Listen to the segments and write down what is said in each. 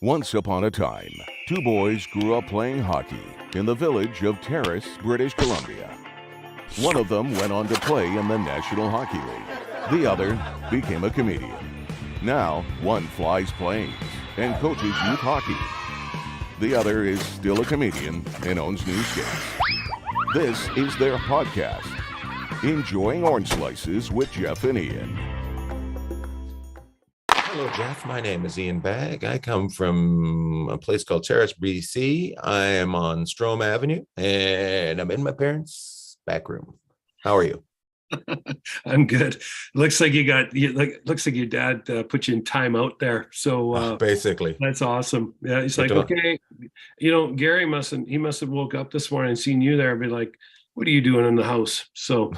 Once upon a time, two boys grew up playing hockey in the village of Terrace, British Columbia. One of them went on to play in the National Hockey League. The other became a comedian. Now, one flies planes and coaches youth hockey. The other is still a comedian and owns new skates. This is their podcast, Enjoying Orange Slices with Jeff and Ian. Hello, Jeff. My name is Ian Bagg. I come from a place called Terrace, BC. I am on Strome Avenue, and I'm in my parents' back room. How are you? I'm good. Looks like looks like your dad put you in timeout there. So basically, that's awesome. Yeah, he's like, okay, Gary must have woke up this morning and seen you there and be like, what are you doing in the house? So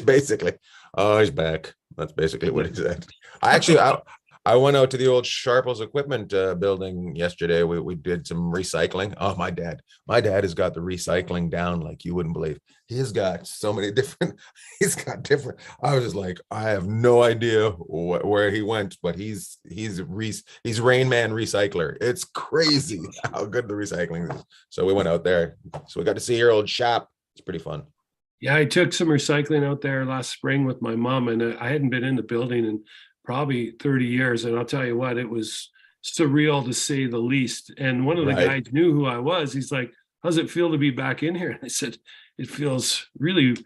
basically, oh, he's back. That's basically what he said. I went out to the old Sharples equipment building yesterday. We did some recycling. Oh, my dad has got the recycling down like you wouldn't believe. He's got so many different. I was just like, I have no idea where he went, but he's Rain Man recycler. It's crazy how good the recycling is. So we went out there. So we got to see your old shop. It's pretty fun. Yeah, I took some recycling out there last spring with my mom, and I hadn't been in the building in probably 30 years. And I'll tell you what, it was surreal to say the least. And one of the guys knew who I was. He's like, how's it feel to be back in here? And I said, it feels really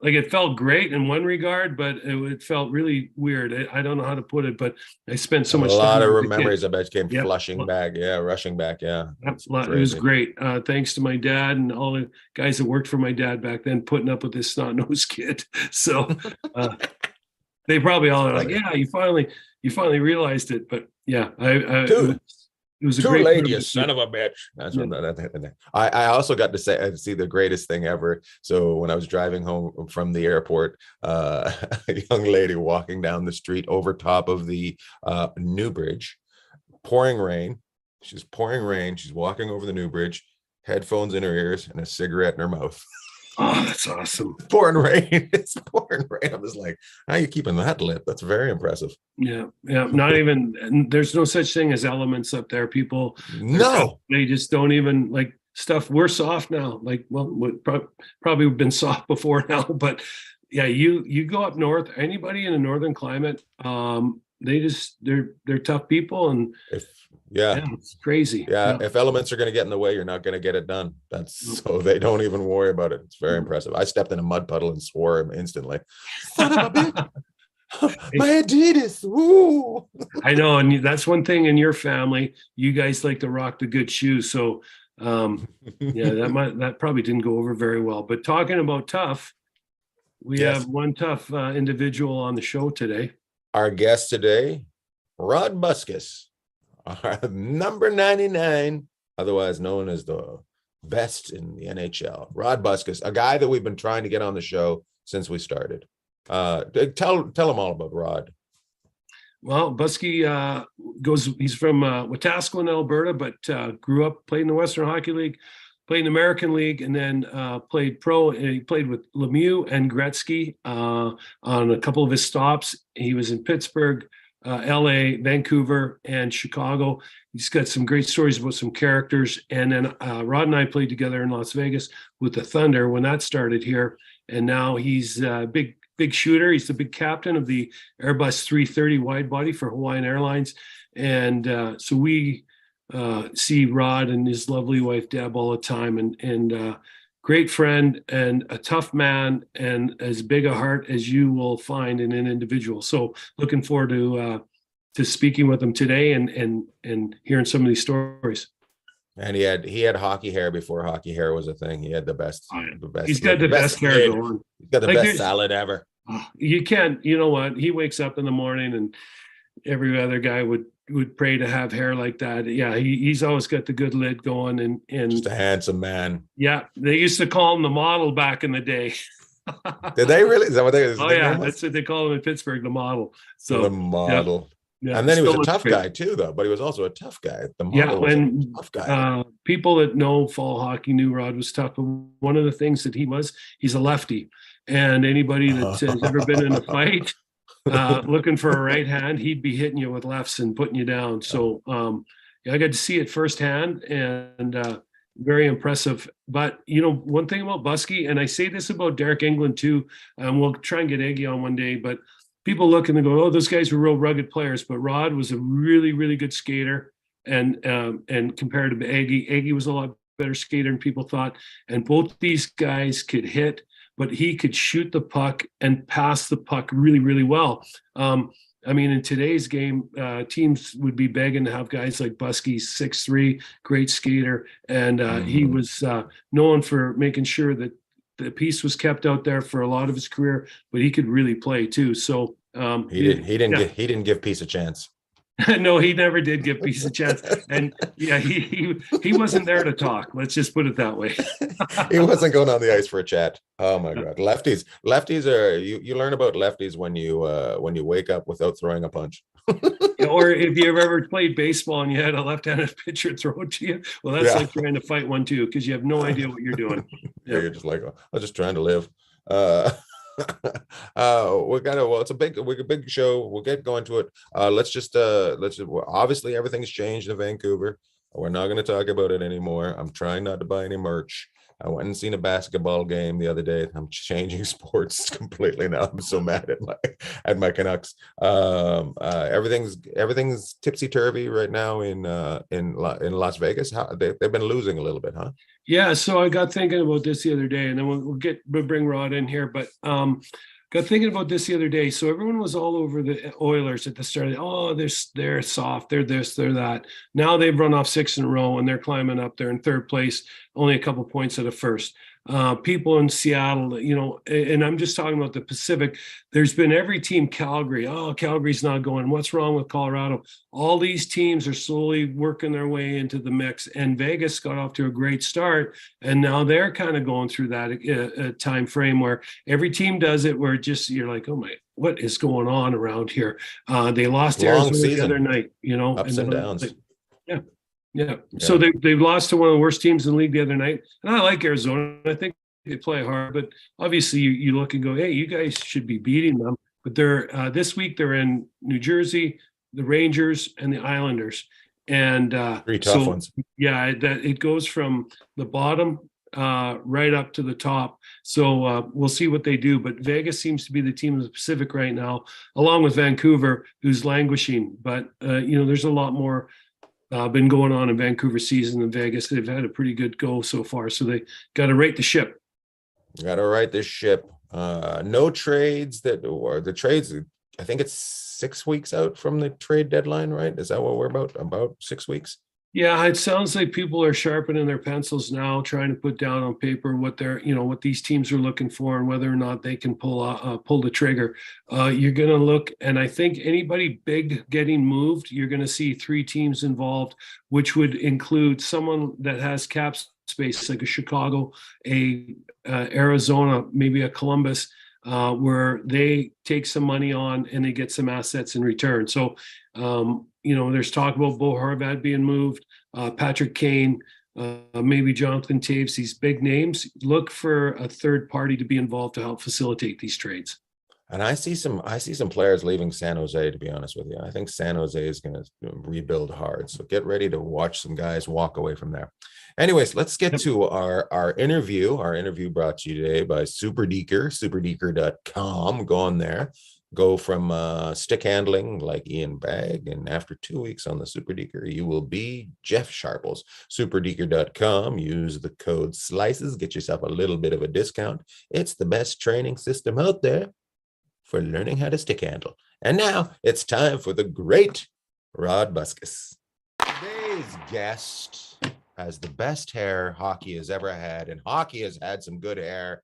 like it felt great in one regard, but it felt really weird. I don't know how to put it, but I spent so much time. A lot of memories, I bet, came rushing back. Yeah. It was great. Thanks to my dad and all the guys that worked for my dad back then, putting up with this snot-nosed kid. So they probably all are like, yeah, you finally realized it. But yeah, it was a too great late, you son of a bitch. That's what I also got to see the greatest thing ever. So when I was driving home from the airport, a young lady walking down the street over top of the New Bridge, pouring rain. She's pouring rain. She's walking over the New Bridge, headphones in her ears and a cigarette in her mouth. Oh, that's awesome. Pouring rain. It's pouring rain. I'm just like, how are you keeping that lit? That's very impressive. Yeah. Not even, there's no such thing as elements up there. People, they just don't even like stuff. We're soft now. Like, well, probably we've been soft before now, but yeah, you go up north, anybody in a northern climate, they're tough people. And it's crazy. If elements are going to get in the way, you're not going to get it done. So they don't even worry about it. It's very impressive. I stepped in a mud puddle and swore instantly. Son of a bitch. My Adidas. Woo. I know, and that's one thing in your family. You guys like to rock the good shoes. So that probably didn't go over very well. But talking about tough, we have one tough individual on the show today. Our guest today, Rod Buskas. Number 99, otherwise known as the best in the NHL. Rod Buskas, a guy that we've been trying to get on the show since we started. Tell them all about Rod. Well, Busky he's from Wetaskiwin, Alberta, but grew up, played in the Western Hockey League, played in the American League, and then played pro. And he played with Lemieux and Gretzky on a couple of his stops. He was in Pittsburgh, LA, Vancouver, and Chicago. He's got some great stories about some characters. And then Rod and I played together in Las Vegas with the Thunder when that started here. And now he's a big shooter. He's the big captain of the Airbus 330 wide body for Hawaiian Airlines. And so we see Rod and his lovely wife, Deb, all the time. And great friend and a tough man and as big a heart as you will find in an individual. So looking forward to speaking with him today and hearing some of these stories. And he had hockey hair before hockey hair was a thing. He had the best. He's got the best hair going. He's got the best salad ever. You can't. You know what? He wakes up in the morning, and every other guy would pray to have hair like that. Yeah, he's always got the good lid going, and just a handsome man. Yeah, they used to call him the model back in the day. Did they really? Is that what they? Oh yeah, that's what they call him in Pittsburgh, the model. So the model. Yeah. Yeah, and then he was a tough guy too, though. But he was also a tough guy. The model was a tough guy. People that know fall hockey knew Rod was tough. But one of the things that he's a lefty, and anybody that's ever been in a fight looking for a right hand, he'd be hitting you with lefts and putting you down. So I got to see it firsthand, and very impressive. But one thing about Busky, and I say this about Derek England too, and we'll try and get Eggy on one day, but people look and they go, "Oh, those guys were real rugged players." But Rod was a really, really good skater, and compared to Eggy was a lot better skater than people thought. And both these guys could hit, but he could shoot the puck and pass the puck really, really well. I mean, in today's game, teams would be begging to have guys like Busky, 6'3", great skater, and he was known for making sure that the piece was kept out there for a lot of his career, but he could really play too. So he didn't give Peace a chance. No, he never did give Peace a chance, and he wasn't there to talk. Let's just put it that way. He wasn't going on the ice for a chat. Oh my God, lefties are you learn about lefties when you wake up without throwing a punch. Or if you've ever played baseball and you had a left-handed pitcher throw it to you, well, that's like trying to fight one too, because you have no idea what you're doing. Yeah, you're just like, oh, I'm just trying to live. It's a big show. We'll get going to it. Obviously everything's changed in Vancouver. We're not going to talk about it anymore. I'm trying not to buy any merch. I went and seen a basketball game the other day. I'm changing sports completely now. I'm so mad at my Canucks. Everything's tipsy turvy right now in Las Vegas. They've been losing a little bit, huh? Yeah. So I got thinking about this the other day, and then we'll bring Rod in here, but got thinking about this the other day. So everyone was all over the Oilers at the start. Oh, they're soft. They're this, they're that. Now they've run off 6 in a row and they're climbing up. They're in third place, only a couple points at a first. People in Seattle, and I'm just talking about the Pacific. There's been every team, Calgary. Oh, Calgary's not going. What's wrong with Colorado? All these teams are slowly working their way into the mix. And Vegas got off to a great start, and now they're kind of going through that time frame where every team does it, where you're like, oh my, what is going on around here? They lost Arizona the other night. Ups and downs. Yeah. So they've lost to one of the worst teams in the league the other night. And I like Arizona. I think they play hard, but obviously you look and go, hey, you guys should be beating them. But they're this week they're in New Jersey, the Rangers, and the Islanders. And 3 tough ones. Yeah, it goes from the bottom right up to the top. So we'll see what they do. But Vegas seems to be the team of the Pacific right now, along with Vancouver, who's languishing. But there's a lot more been going on in Vancouver season than Vegas. They've had a pretty good go so far, so they got to right the ship. No trades the trades. I think it's 6 weeks out from the trade deadline, right? Is that what we're about 6 weeks? Yeah, it sounds like people are sharpening their pencils now, trying to put down on paper what what these teams are looking for and whether or not they can pull the trigger. You're going to look, and I think anybody big getting moved, you're going to see 3 teams involved, which would include someone that has cap space like a Chicago, a Arizona, maybe a Columbus, where they take some money on and they get some assets in return. So, there's talk about Bo Horvat being moved, Patrick Kane, maybe Jonathan Taves, these big names. Look for a third party to be involved to help facilitate these trades. And I see some players leaving San Jose, to be honest with you. I think San Jose is going to rebuild hard. So get ready to watch some guys walk away from there. Anyways, let's get to our interview. Our interview brought to you today by superdeker.com. Go on there. Go from stick handling like Ian Bagg, and after 2 weeks on the Super Deker, you will be Jeff Sharples. Superdeker.com. Use the code SLICES. Get yourself a little bit of a discount. It's the best training system out there for learning how to stick handle. And now it's time for the great Rod Buskas. Today's guest has the best hair hockey has ever had, and hockey has had some good hair.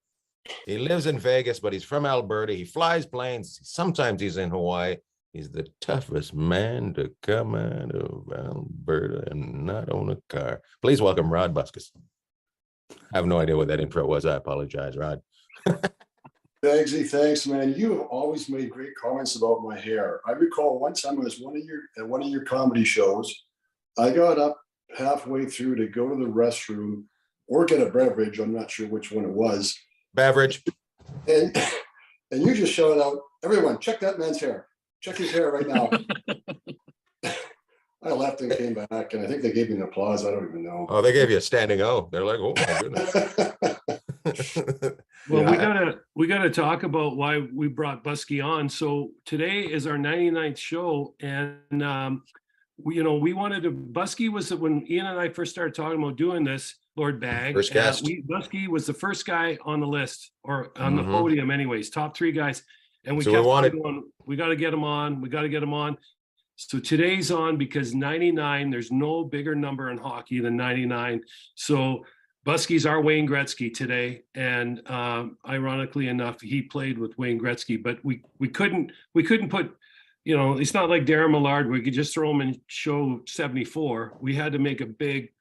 He lives in Vegas, but he's from Alberta. He flies planes. Sometimes he's in Hawaii. He's the toughest man to come out of Alberta and not own a car. Please welcome Rod Buskas. I have no idea what that intro was. I apologize, Rod. Thanks, man. You have always made great comments about my hair. I recall one time I was at one of your comedy shows. I got up halfway through to go to the restroom or get a beverage. I'm not sure which one it was. Beverage. And you just shouted out, everyone, check that man's hair. Check his hair right now. I left and came back, and I think they gave me an applause. I don't even know. Oh, they gave you a standing O. They're like, oh my goodness. Well, Yeah. we gotta talk about why we brought Busky on. So today is our 99th show, and we wanted to. Busky was when Ian and I first started talking about doing this, Lord Bag. First guest. Busky was the first guy on the list or on the Mhm. podium, anyways. Top 3 guys, and we So we kept wanted- going. We got to get him on. We got to get him on. So today's on because 99. There's no bigger number in hockey than 99. So Busky's our Wayne Gretzky today, and ironically enough, he played with Wayne Gretzky. But we couldn't put, it's not like Darren Millard. We could just throw him in show 74. We had to make a big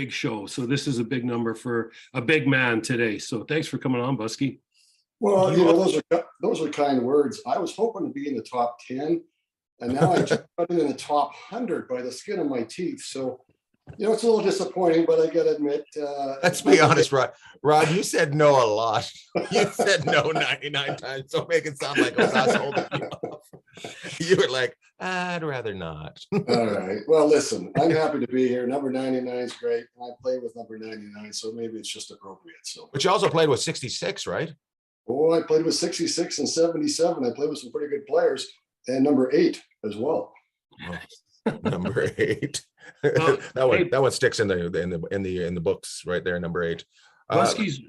show. So this is a big number for a big man today. So thanks for coming on, Busky. Well, those are kind words. I was hoping to be in the top 10, and now I just got in the top 100 by the skin of my teeth. So, it's a little disappointing, but I got to admit. Let's be honest, Rod. Rod, you said no a lot. You said no 99 times. Don't make it sound like I was us holding you off. You were like, I'd rather not. All right. Well, listen, I'm happy to be here. Number 99 is great. I play with number 99, so maybe it's just appropriate. So, But you also played with 66, right? I played with 66 and 77. I played with some pretty good players, and number 8 as well. Oh, number 8. Well, that one sticks in the books right there. Number 8. Busky's.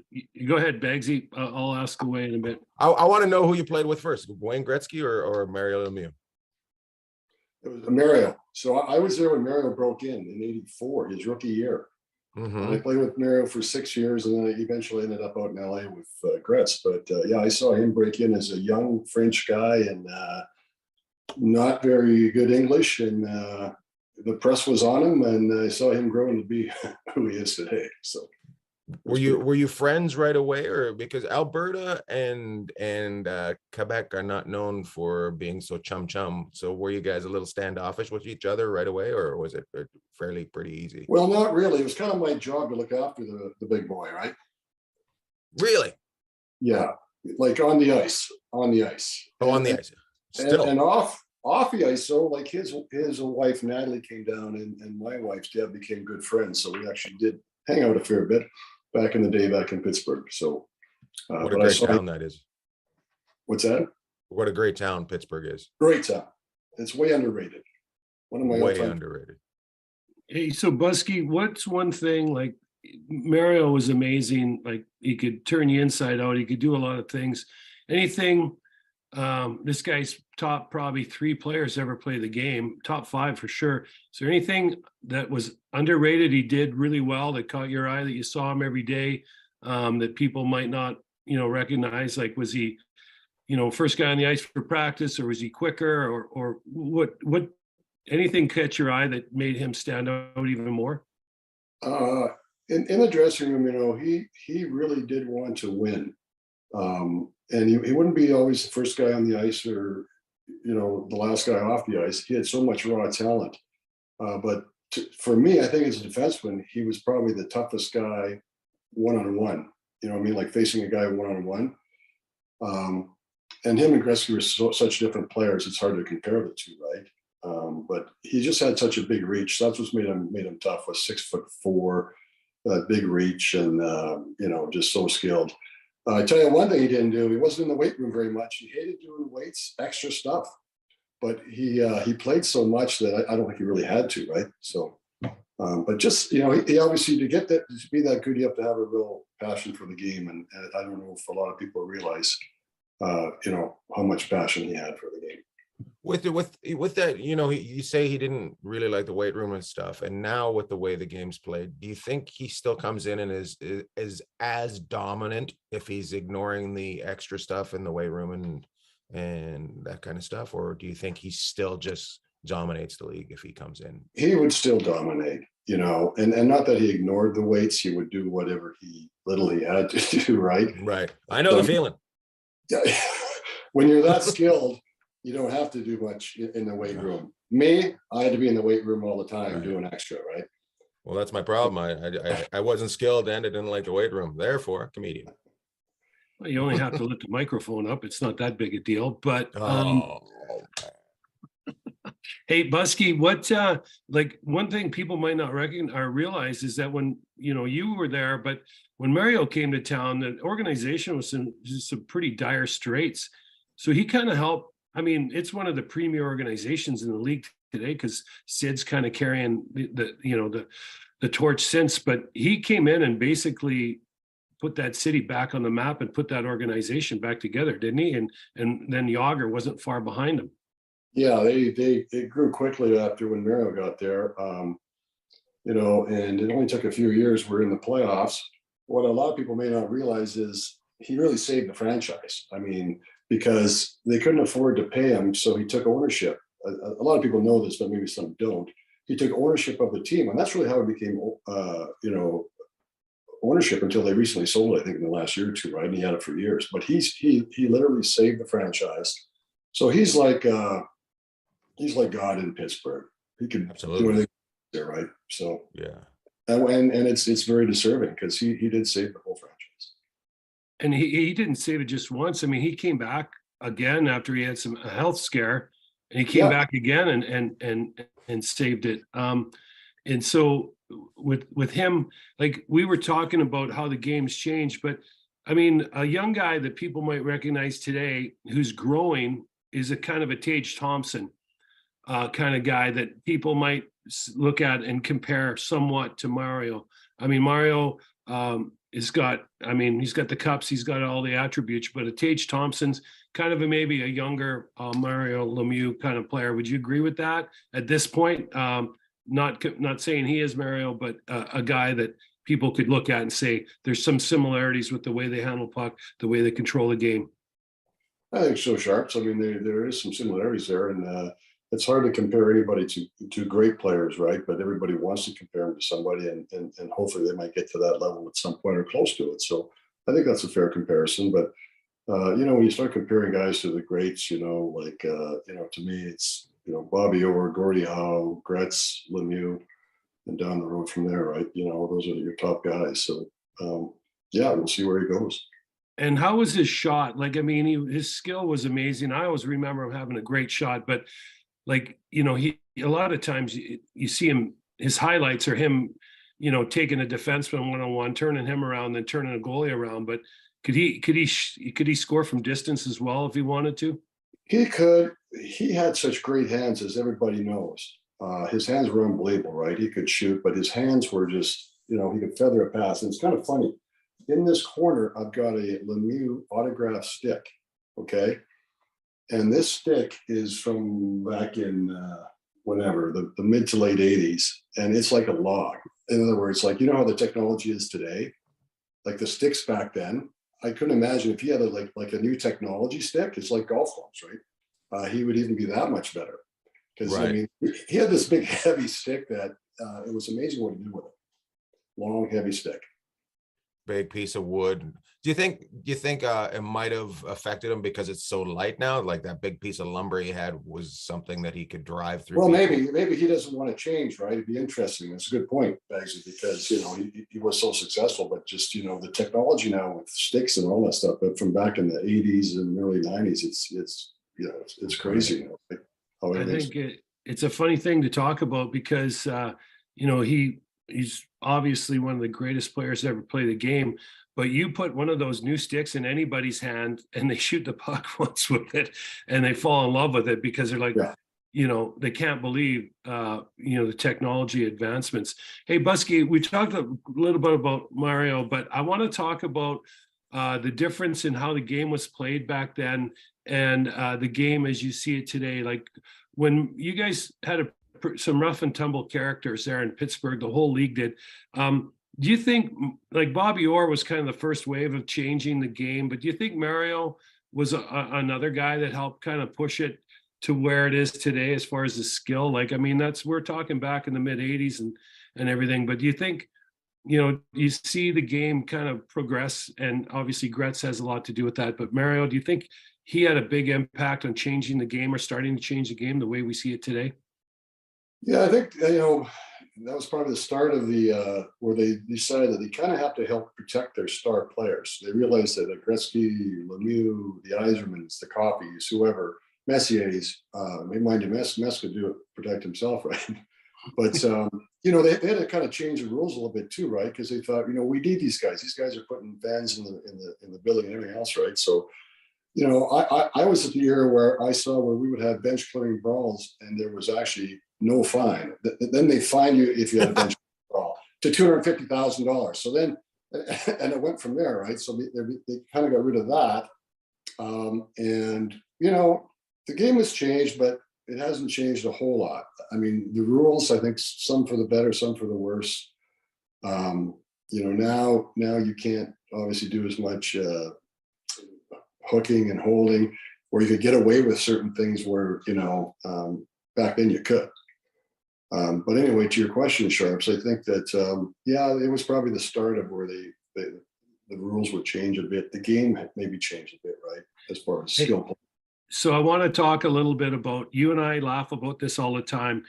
Go ahead, Bagsy. I'll ask away in a bit. I want to know who you played with first, Wayne Gretzky or Mario Lemieux. It was Mario. So I was there when Mario broke in '84, his rookie year. Mhm. I played with Mario for 6 years, and then I eventually ended up out in LA with Gretz. But yeah, I saw him break in as a young French guy and not very good English, and the press was on him, and I saw him growing to be who he is today. So, Were you friends right away, or because Alberta and Quebec are not known for being so chum? So were you guys a little standoffish with each other right away, or was it fairly pretty easy? well, not really. It was kind of my job to look after the big boy, right? Really? Yeah, like on the ice. Oh, on the ice. Still. And off the ice, so like his wife Natalie came down, and my wife Deb became good friends. So we actually did hang out a fair bit back in the day back in Pittsburgh. So What a great town that is. What's that? What a great town Pittsburgh is. Great town. It's way underrated. One of my Way all-time- underrated. Hey, so Busky, what's one thing like Mario was amazing? Like he could turn you inside out. He could do a lot of things. Anything? This guy's top probably 3 players ever play the game, top 5 for sure. Is there anything that was underrated he did really well that caught your eye, that you saw him every day, that people might not, recognize? Like, was he, first guy on the ice for practice, or was he quicker, or what anything catch your eye that made him stand out even more? In the dressing room, he really did want to win. And he wouldn't be always the first guy on the ice or, the last guy off the ice. He had so much raw talent. But for me, I think as a defenseman, he was probably the toughest guy one-on-one. Like facing a guy one-on-one. And him and Gretzky were such different players. It's hard to compare the two, right? But he just had such a big reach. That's what's made him tough. Was 6'4", big reach, and just so skilled. I tell you one thing he didn't do. He wasn't in the weight room very much. He hated doing weights, extra stuff. But he played so much that I don't think he really had to, right? So, but just he obviously to be that good, you have to have a real passion for the game, and I don't know if a lot of people realize, how much passion he had for the game. With that, you say he didn't really like the weight room and stuff, and now with the way the game's played, do you think he still comes in and is as dominant if he's ignoring the extra stuff in the weight room and that kind of stuff, or do you think he still just dominates the league if he comes in? He would still dominate, and not that he ignored the weights. He would do whatever he had to do, right? Right. I know the feeling. Yeah. When you're that skilled, you don't have to do much in the weight room. Me, I had to be in the weight room all the time doing extra, right? Well, that's my problem. I wasn't skilled and I didn't like the weight room. Therefore, comedian. Well, you only have to lift the microphone up. It's not that big a deal. But Hey, Busky, what like one thing people might not recognize or realize is that when you were there, but when Mario came to town, the organization was in just some pretty dire straits. So he kind of helped. I mean, it's one of the premier organizations in the league today because Sid's kind of carrying the torch since, but he came in and basically put that city back on the map and put that organization back together, didn't he? And then Yager wasn't far behind him. Yeah, they grew quickly after when Mario got there. And it only took a few years. We're in the playoffs. What a lot of people may not realize is he really saved the franchise. I mean, because they couldn't afford to pay him, so he took ownership. A lot of people know this, but maybe some don't. He took ownership of the team, and that's really how it became, ownership until they recently sold it, I think, in the last year or two, right? And he had it for years. But he literally saved the franchise. So he's like God in Pittsburgh. He could Absolutely do anything there, right? So yeah. and it's very deserving because he did save the whole franchise. And he didn't save it just once. I mean, he came back again after he had a health scare, and he came Yeah. back again and saved it. And so with him, like we were talking about how the game's changed, but I mean, a young guy that people might recognize today who's growing is a kind of a Tage Thompson kind of guy that people might look at and compare somewhat to Mario. I mean, Mario he's got the cups, he's got all the attributes, but a Tage Thompson's kind of maybe a younger Mario Lemieux kind of player. Would you agree with that at this point? Not saying he is Mario, but a guy that people could look at and say there's some similarities with the way they handle puck, the way they control the game. I think so, Sharps. I mean, there is some similarities there, and it's hard to compare anybody to great players, right? But everybody wants to compare them to somebody, and hopefully they might get to that level at some point or close to it. So I think that's a fair comparison. But when you start comparing guys to the greats, to me, it's Bobby Orr, Gordie Howe, Gretz, Lemieux, and down the road from there, right? Those are your top guys. So we'll see where he goes. And how was his shot? Like, I mean, his skill was amazing. I always remember him having a great shot, but like, he a lot of times you see him, his highlights are him, taking a defenseman one-on-one, turning him around, then turning a goalie around. But could he score from distance as well if he wanted to? He could. He had such great hands, as everybody knows. His hands were unbelievable, right? He could shoot, but his hands were just, he could feather a pass. And it's kind of funny. In this corner, I've got a Lemieux autograph stick, okay? And this stick is from back in the mid to late 80s, and it's like a log. In other words, like, how the technology is today, like the sticks back then, I couldn't imagine if he had like a new technology stick. It's like golf clubs, right? He would even be that much better because Right. I mean, he had this big heavy stick that it was amazing what he did with it. Long heavy stick. Big piece of wood. Do you think it might have affected him because it's so light now? Like that big piece of lumber he had was something that he could drive through. Well, maybe he doesn't want to change, right? It'd be interesting. That's a good point, Bagsy, because he was so successful, but just the technology now with sticks and all that stuff, but from back in the 80s and early 90s, it's crazy. I think it's a funny thing to talk about because he's obviously one of the greatest players to ever play the game, but you put one of those new sticks in anybody's hand and they shoot the puck once with it and they fall in love with it because they're like, they can't believe, the technology advancements. Hey, Busky, we talked a little bit about Mario, but I want to talk about the difference in how the game was played back then and the game as you see it today. Like when you guys had some rough and tumble characters there in Pittsburgh, the whole league did. Do you think like Bobby Orr was kind of the first wave of changing the game, but do you think Mario was another guy that helped kind of push it to where it is today as far as the skill? Like, I mean, we're talking back in the mid 80s and everything, but do you think, you see the game kind of progress, and obviously Gretz has a lot to do with that, but Mario, do you think he had a big impact on changing the game or starting to change the game the way we see it today? Yeah, I think, that was probably the start of the where they decided that they kind of have to help protect their star players. They realized that Gretzky, Lemieux, the Yzermans, the Coffees, whoever, Messier's. Mind you, Mess could do it, protect himself, right? But you know, they had to kind of change the rules a little bit too, right? Because they thought, you know, we need these guys. These guys are putting fans in the building and everything else, right? So, you know, I was at the era where I saw where we would have bench clearing brawls, and there was actually no fine. Then they fine you if you had a bench brawl to $250,000. So then, and it went from there, right? So they kind of got rid of that, and you know, the game has changed, but it hasn't changed a whole lot. I mean, the rules, I think some for the better, some for the worse. You know, now you can't obviously do as much hooking and holding, or you could get away with certain things where, you know, back then you could. But anyway, to your question, Sharps, I think that, yeah, it was probably the start of where the rules would change a bit. The game had maybe changed a bit, right? As far as skill. So I want to talk a little bit about, you and I laugh about this all the time.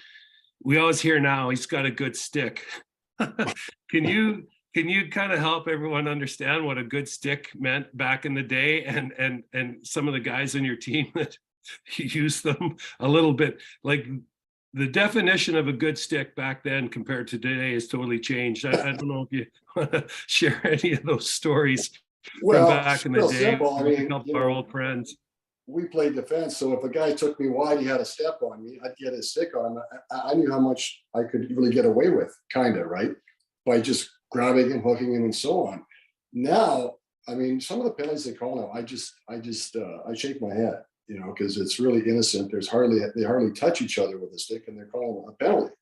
We always hear now he's got a good stick. Can you kind of help everyone understand what a good stick meant back in the day, and some of the guys on your team that use them a little bit? Like, the definition of a good stick back then compared to today has totally changed. I don't know if you want to share any of those stories from back in the day. Simple. I mean, our old friends. We played defense, so if a guy took me wide, he had a step on me, I'd get his stick on him. I knew how much I could really get away with, kind of, right? By just grabbing him, hooking him, and so on. Now, I mean, some of the penalties they call now, I shake my head, you know, because it's really innocent. They hardly touch each other with a stick, and they're calling a penalty.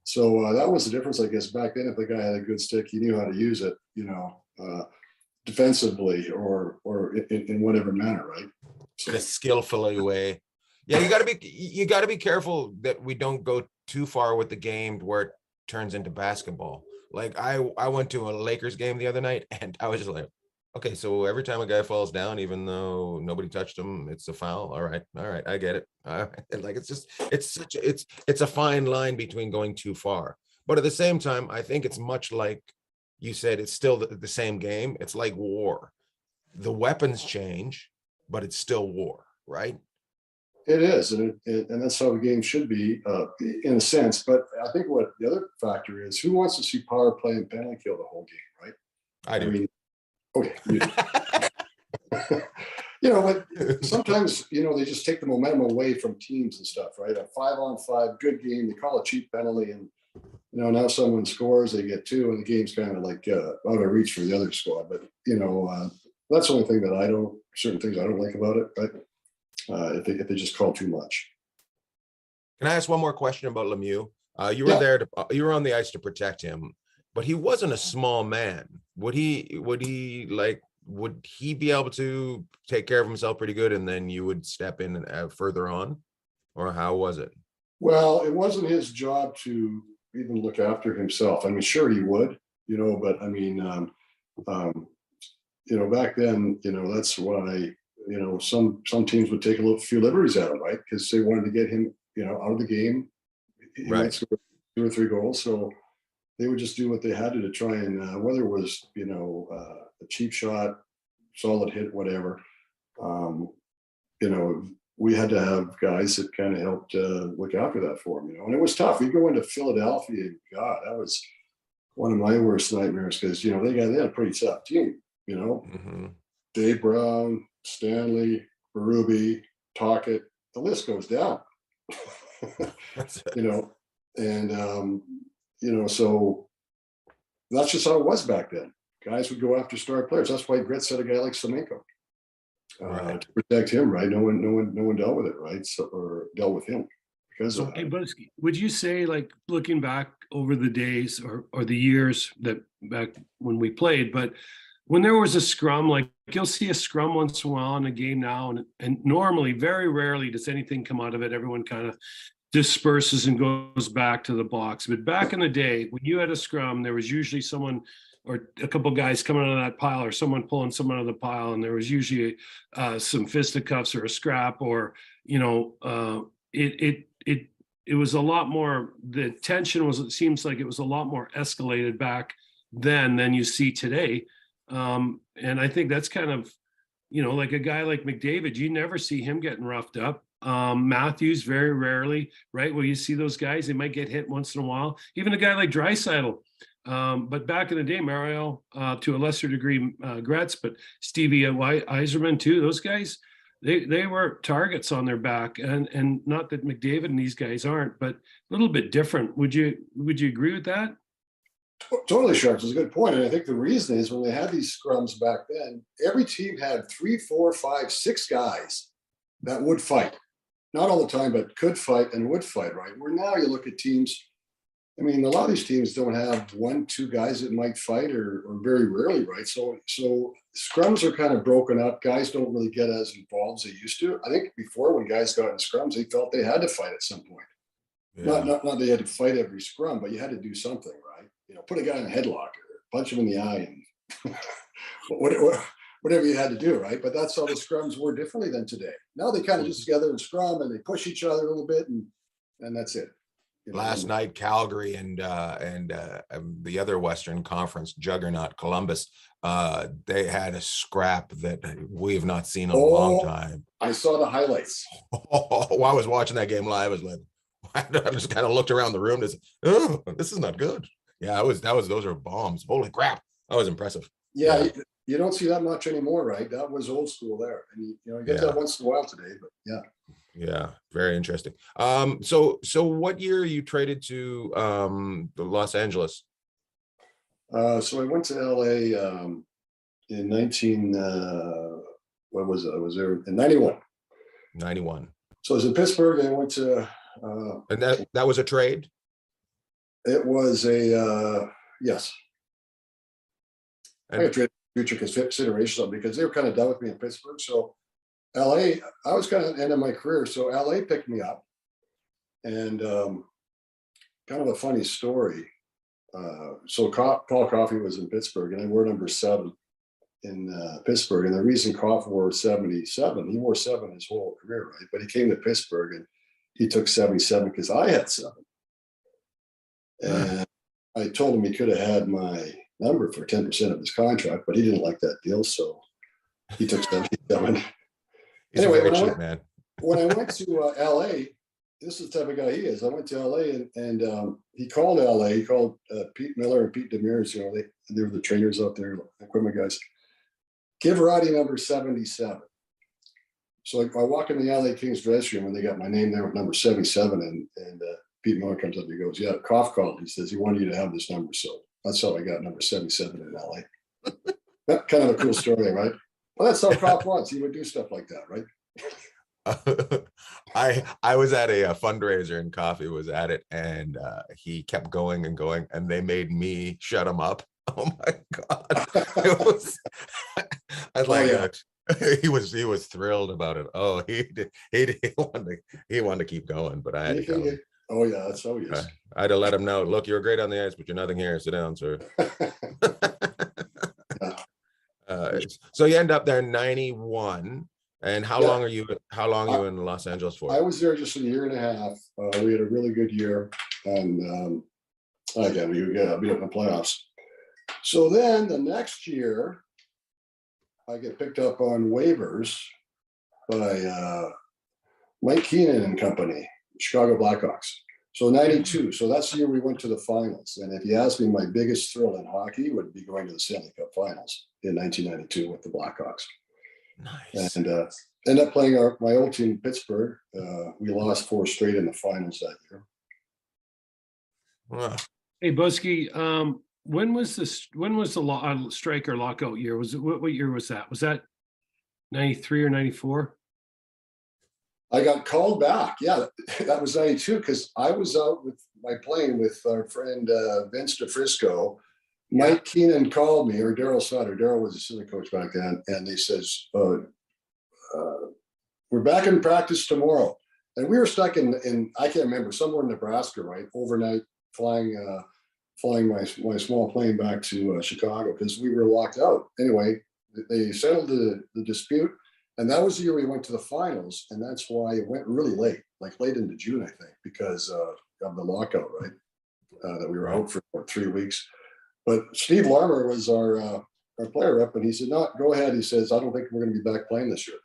So that was the difference, I guess, back then. If the guy had a good stick, he knew how to use it, you know, defensively or in whatever manner, right? In a skillful way. Yeah, you got to be careful that we don't go too far with the game where it turns into basketball. Like I went to a Lakers game the other night, and I was just like, okay, so every time a guy falls down, even though nobody touched him, it's a foul. All right, I get it. All right. Like it's a fine line between going too far, but at the same time, I think it's much like you said. It's still the same game. It's like war. The weapons change, but it's still war, right? It is, and that's how the game should be, in a sense. But I think what the other factor is, who wants to see power play and penalty kill the whole game, right? I do. I mean, okay, you do. You know, but sometimes, you know, they just take the momentum away from teams and stuff, right? A 5-on-5 good game, they call a cheap penalty, and you know, now someone scores, they get two, and the game's kind of like out of reach for the other squad. But you know, that's the only thing that certain things I don't like about it, right? If they just call too much. Can I ask one more question about Lemieux? You were there you were on the ice to protect him, but he wasn't a small man. Would he be able to take care of himself pretty good, and then you would step in and further on, or how was it? Well, it wasn't his job to even look after himself. I mean, sure he would, you know, but I mean, you know, back then, you know, that's why, you know, some teams would take a few liberties at him, right? Because they wanted to get him, you know, out of the game. He might score 2 or 3 goals, so they would just do what they had to try and whether it was, you know, a cheap shot, solid hit, whatever. You know, we had to have guys that kind of helped look after that for him, you know. And it was tough. We go into Philadelphia, God, that was one of my worst nightmares, because you know they had a pretty tough team, you know. Mm-hmm. Dave Brown, Stanley, Berube, Tocchet, the list goes down. You know, and you know, so that's just how it was back then. Guys would go after star players. That's why Gretz had a guy like Semenko to protect him, right? No one dealt with it, right? So, or dealt with him because of that. Hey, Busky, would you say, like, looking back over the days or the years that back when we played, but when there was a scrum, like you'll see a scrum once in a while in a game now, and normally, very rarely does anything come out of it. Everyone kind of disperses and goes back to the box. But back in the day, when you had a scrum, there was usually someone or a couple guys coming out of that pile, or someone pulling someone out of the pile, and there was usually some fisticuffs or a scrap, or you know, it was a lot more. The tension was. It seems like it was a lot more escalated back then than you see today. And I think that's kind of, you know, like a guy like McDavid, you never see him getting roughed up. Matthews, very rarely, right? Well, you see those guys, they might get hit once in a while. Even a guy like Draisaitl. But back in the day, Mario, to a lesser degree, Gretz, but Stevie Yzerman too, those guys, they were targets on their back. And not that McDavid and these guys aren't, but a little bit different. Would you agree with that? Totally, Sharps. It's a good point. And I think the reason is when they had these scrums back then, every team had 3, 4, 5, 6 guys that would fight. Not all the time, but could fight and would fight, right? Where now you look at teams, I mean, a lot of these teams don't have 1, 2 guys that might fight or very rarely, right? So scrums are kind of broken up. Guys don't really get as involved as they used to. I think before when guys got in scrums, they felt they had to fight at some point. Yeah. Not they had to fight every scrum, but you had to do something, right? You know, put a guy in a headlock or punch him in the eye and whatever you had to do, right? But that's how the scrums were differently than today. Now they kind of just together and scrum and they push each other a little bit and that's it. You know, last night, Calgary and the other Western Conference juggernaut, Columbus, they had a scrap that we have not seen in a long time. I saw the highlights. While I was watching that game live, I was like, I just kind of looked around the room and said, oh, this is not good. Yeah, those are bombs. Holy crap. That was impressive. Yeah. You don't see that much anymore, right? That was old school there. And you get that once in a while today, but yeah. Yeah, very interesting. So what year you traded to Los Angeles? So I went to LA in 19 what was it? I was there in 91. 91. So I was in Pittsburgh and I went to and that was a trade? It was a yes. And I traded future considerations because they were kind of done with me in Pittsburgh. So LA, I was kind of at the end of my career. So LA picked me up. And kind of a funny story. So Paul Coffey was in Pittsburgh and I wore number 7 in Pittsburgh. And the reason Coffey wore 77, he wore 7 his whole career, right? But he came to Pittsburgh and he took 77 because I had 7. And I told him he could have had my number for 10% of his contract, but he didn't like that deal. So he took 77. Anyway, when I went to LA, this is the type of guy he is. I went to LA and he called LA. He called Pete Miller and Pete Demers. You know, they were the trainers out there, equipment guys. Give Roddy number 77. So I walk in the LA Kings dressing room and they got my name there with number 77. And Pete Miller comes up and he goes, "Yeah, Koff called." He says he wanted you to have this number. So that's how I got number 77 in LA. That kind of a cool story, right? Well, that's how Koff was. He would do stuff like that, right? I was at a fundraiser and Coffey was at it and he kept going and going and they made me shut him up. Oh my God. It was, he was thrilled about it. Oh, he wanted to keep going, but I had to go. Oh yeah, that's how he is. I had to let him know, look, you're great on the ice, but you're nothing here. Sit down, sir. So you end up there in 91. And how long are you in Los Angeles for? I was there just a year and a half. We had a really good year. And again, we got beat up in the playoffs. So then the next year, I get picked up on waivers by Mike Keenan and company, Chicago Blackhawks. So 92. So that's the year we went to the finals. And if you ask me, my biggest thrill in hockey would be going to the Stanley Cup finals in 1992 with the Blackhawks. Nice. And ended up playing my old team in Pittsburgh. We lost 4 straight in the finals that year. Wow. Hey, Busky, when was the strike or lockout year? What year was that? Was that 93 or 94? I got called back. Yeah, that was 92 because I was out with my plane with our friend Vince DeFrisco. Mike Keenan called me, or Daryl Sutter. Daryl was assistant coach back then, and he says, "We're back in practice tomorrow." And we were stuck in I can't remember, somewhere in Nebraska, right? Overnight, flying my small plane back to Chicago because we were locked out. Anyway, they settled the dispute, and that was the year we went to the finals, and that's why it went really late, like late into June, I think, because of the lockout, right? That we were out for 3 weeks. But Steve Larmer was our player rep, and he said, "No, go ahead." He says, "I don't think we're going to be back playing this year."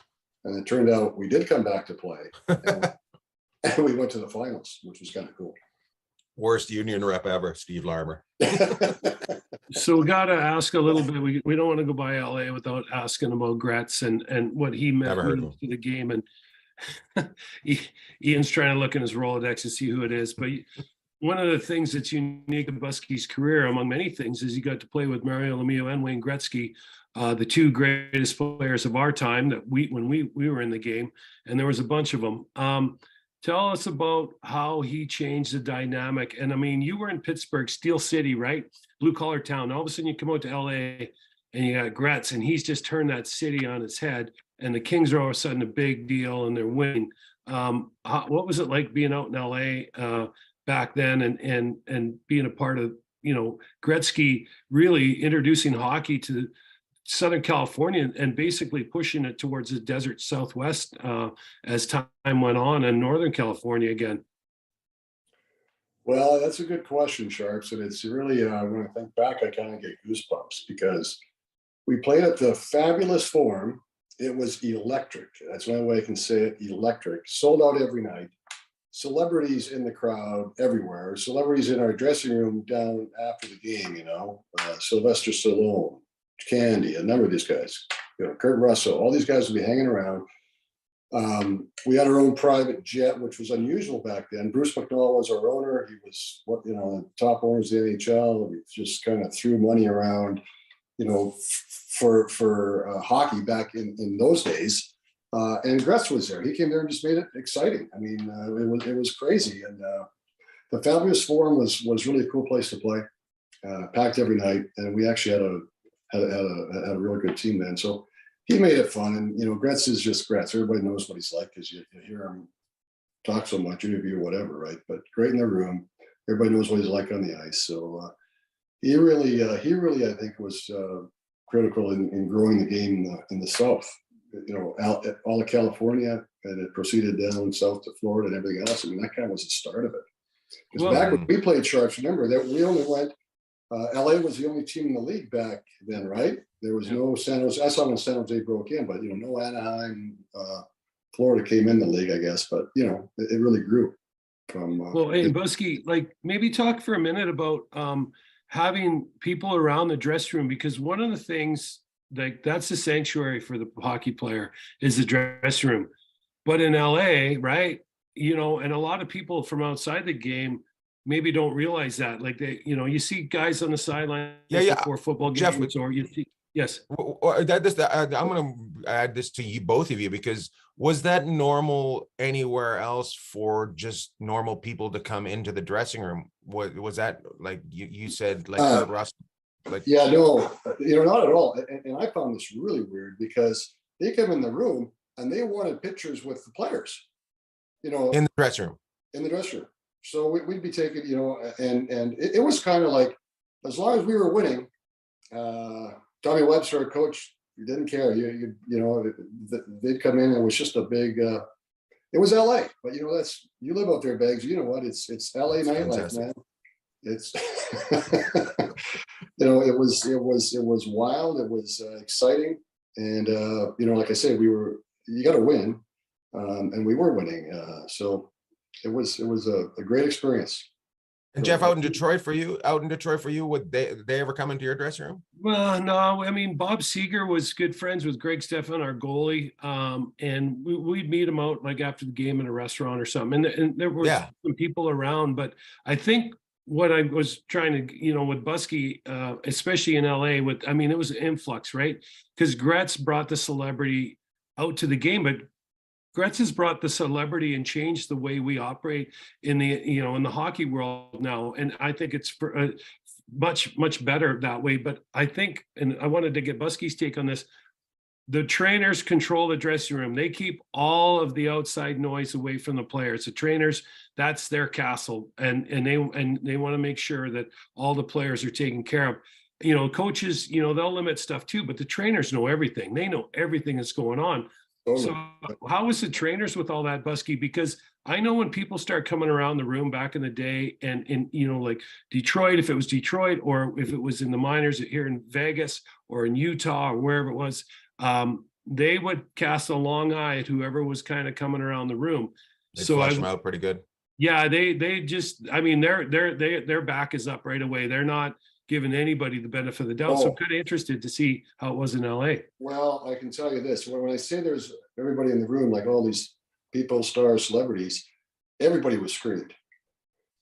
And it turned out we did come back to play, and we went to the finals, which was kind of cool. Worst union rep ever, Steve Larmer. So we got to ask a little bit. We don't want to go by LA without asking about Gretz and what he meant Never heard of him. to the game. And Ian's trying to look in his Rolodex to see who it is. But one of the things that's unique in Busky's career, among many things, is he got to play with Mario Lemieux and Wayne Gretzky, the two greatest players of our time that when we were in the game, and there was a bunch of them. Tell us about how he changed the dynamic. And I mean, you were in Pittsburgh, Steel City, right? Blue collar town. All of a sudden you come out to LA and you got Gretz, and he's just turned that city on its head. And the Kings are all of a sudden a big deal and they're winning. What was it like being out in LA back then and being a part of, Gretzky really introducing hockey to Southern California and basically pushing it towards the desert Southwest as time went on, and Northern California again? Well, that's a good question, Sharps. And it's really, when I think back, I kind of get goosebumps because we played at the fabulous Forum. It was electric. That's the only way I can say it, electric. Sold out every night. Celebrities in the crowd everywhere. Celebrities in our dressing room down after the game, Sylvester Stallone, Candy, a number of these guys, Kurt Russell, all these guys would be hanging around. We had our own private jet, which was unusual back then. Bruce McNall was our owner. He was the top owners of the NHL. We just kind of threw money around, for hockey back in those days. And Gretz was there. He came there and just made it exciting. I mean, it was crazy. And the Fabulous Forum was really a cool place to play. Packed every night, and we actually had a really good team then. So he made it fun. And Gretz is just Gretz. Everybody knows what he's like because you hear him talk so much, interview or whatever, right? But great in the room. Everybody knows what he's like on the ice. So he really, I think, was critical in growing the game in the South. All of California, and it proceeded down south to Florida and everything else. I mean, that kind of was the start of it. Because back when we played Sharps, remember that we only went. LA was the only team in the league back then, right? There was no San Jose. I saw when San Jose broke in, but no Anaheim. Florida came in the league, I guess, but it really grew from. Well, hey, Busky, maybe talk for a minute about having people around the dressing room, because one of the things that's the sanctuary for the hockey player is the dressing room. But in LA, right? And a lot of people from outside the game maybe don't realize that. You see guys on the sideline before football games, Jeff, or you see. Yes. I'm going to add this to you, both of you, because was that normal anywhere else for just normal people to come into the dressing room? Was that like you said, like Russ? Yeah, no, not at all. And I found this really weird because they come in the room and they wanted pictures with the players, in the dressing room. In the dressing room. So we'd be taking, and it was kind of like, as long as we were winning, Tommy Webster, our coach, he didn't care. They'd come in. And it was just a big. It was LA, but that's you live out there, Beggs. You know what? It's LA nightlife, man. It's it was wild. It was exciting, and like I said, you got to win, and we were winning. So it was a great experience. And Jeff, out in Detroit for you, would they ever come into your dressing room? Well, no. I mean, Bob Seeger was good friends with Greg Stefan, our goalie, and we'd meet him out after the game in a restaurant or something. And there were some people around, but I think what I was trying to, with Busky, especially in LA, it was an influx, right? Because Gretz brought the celebrity out to the game, but Gretz has brought the celebrity and changed the way we operate in the hockey world now. And I think it's much, much better that way. But I think, and I wanted to get Busky's take on this, the trainers control the dressing room. They keep all of the outside noise away from the players. The trainers, that's their castle. And they want to make sure that all the players are taken care of. Coaches, they'll limit stuff too, but the trainers know everything. They know everything that's going on. So how was the trainers with all that, Busky? Because I know when people start coming around the room back in the day and in, like Detroit, if it was Detroit or if it was in the minors here in Vegas or in Utah or wherever it was, they would cast a long eye at whoever was kind of coming around the room. They So flush them out pretty good. yeah, they just, I mean, their back is up right away. They're not giving anybody the benefit of the doubt. So I'm kind of interested to see how it was in LA. Well, I can tell you this, when I say there's everybody in the room, like all these people, stars, celebrities, everybody was screened.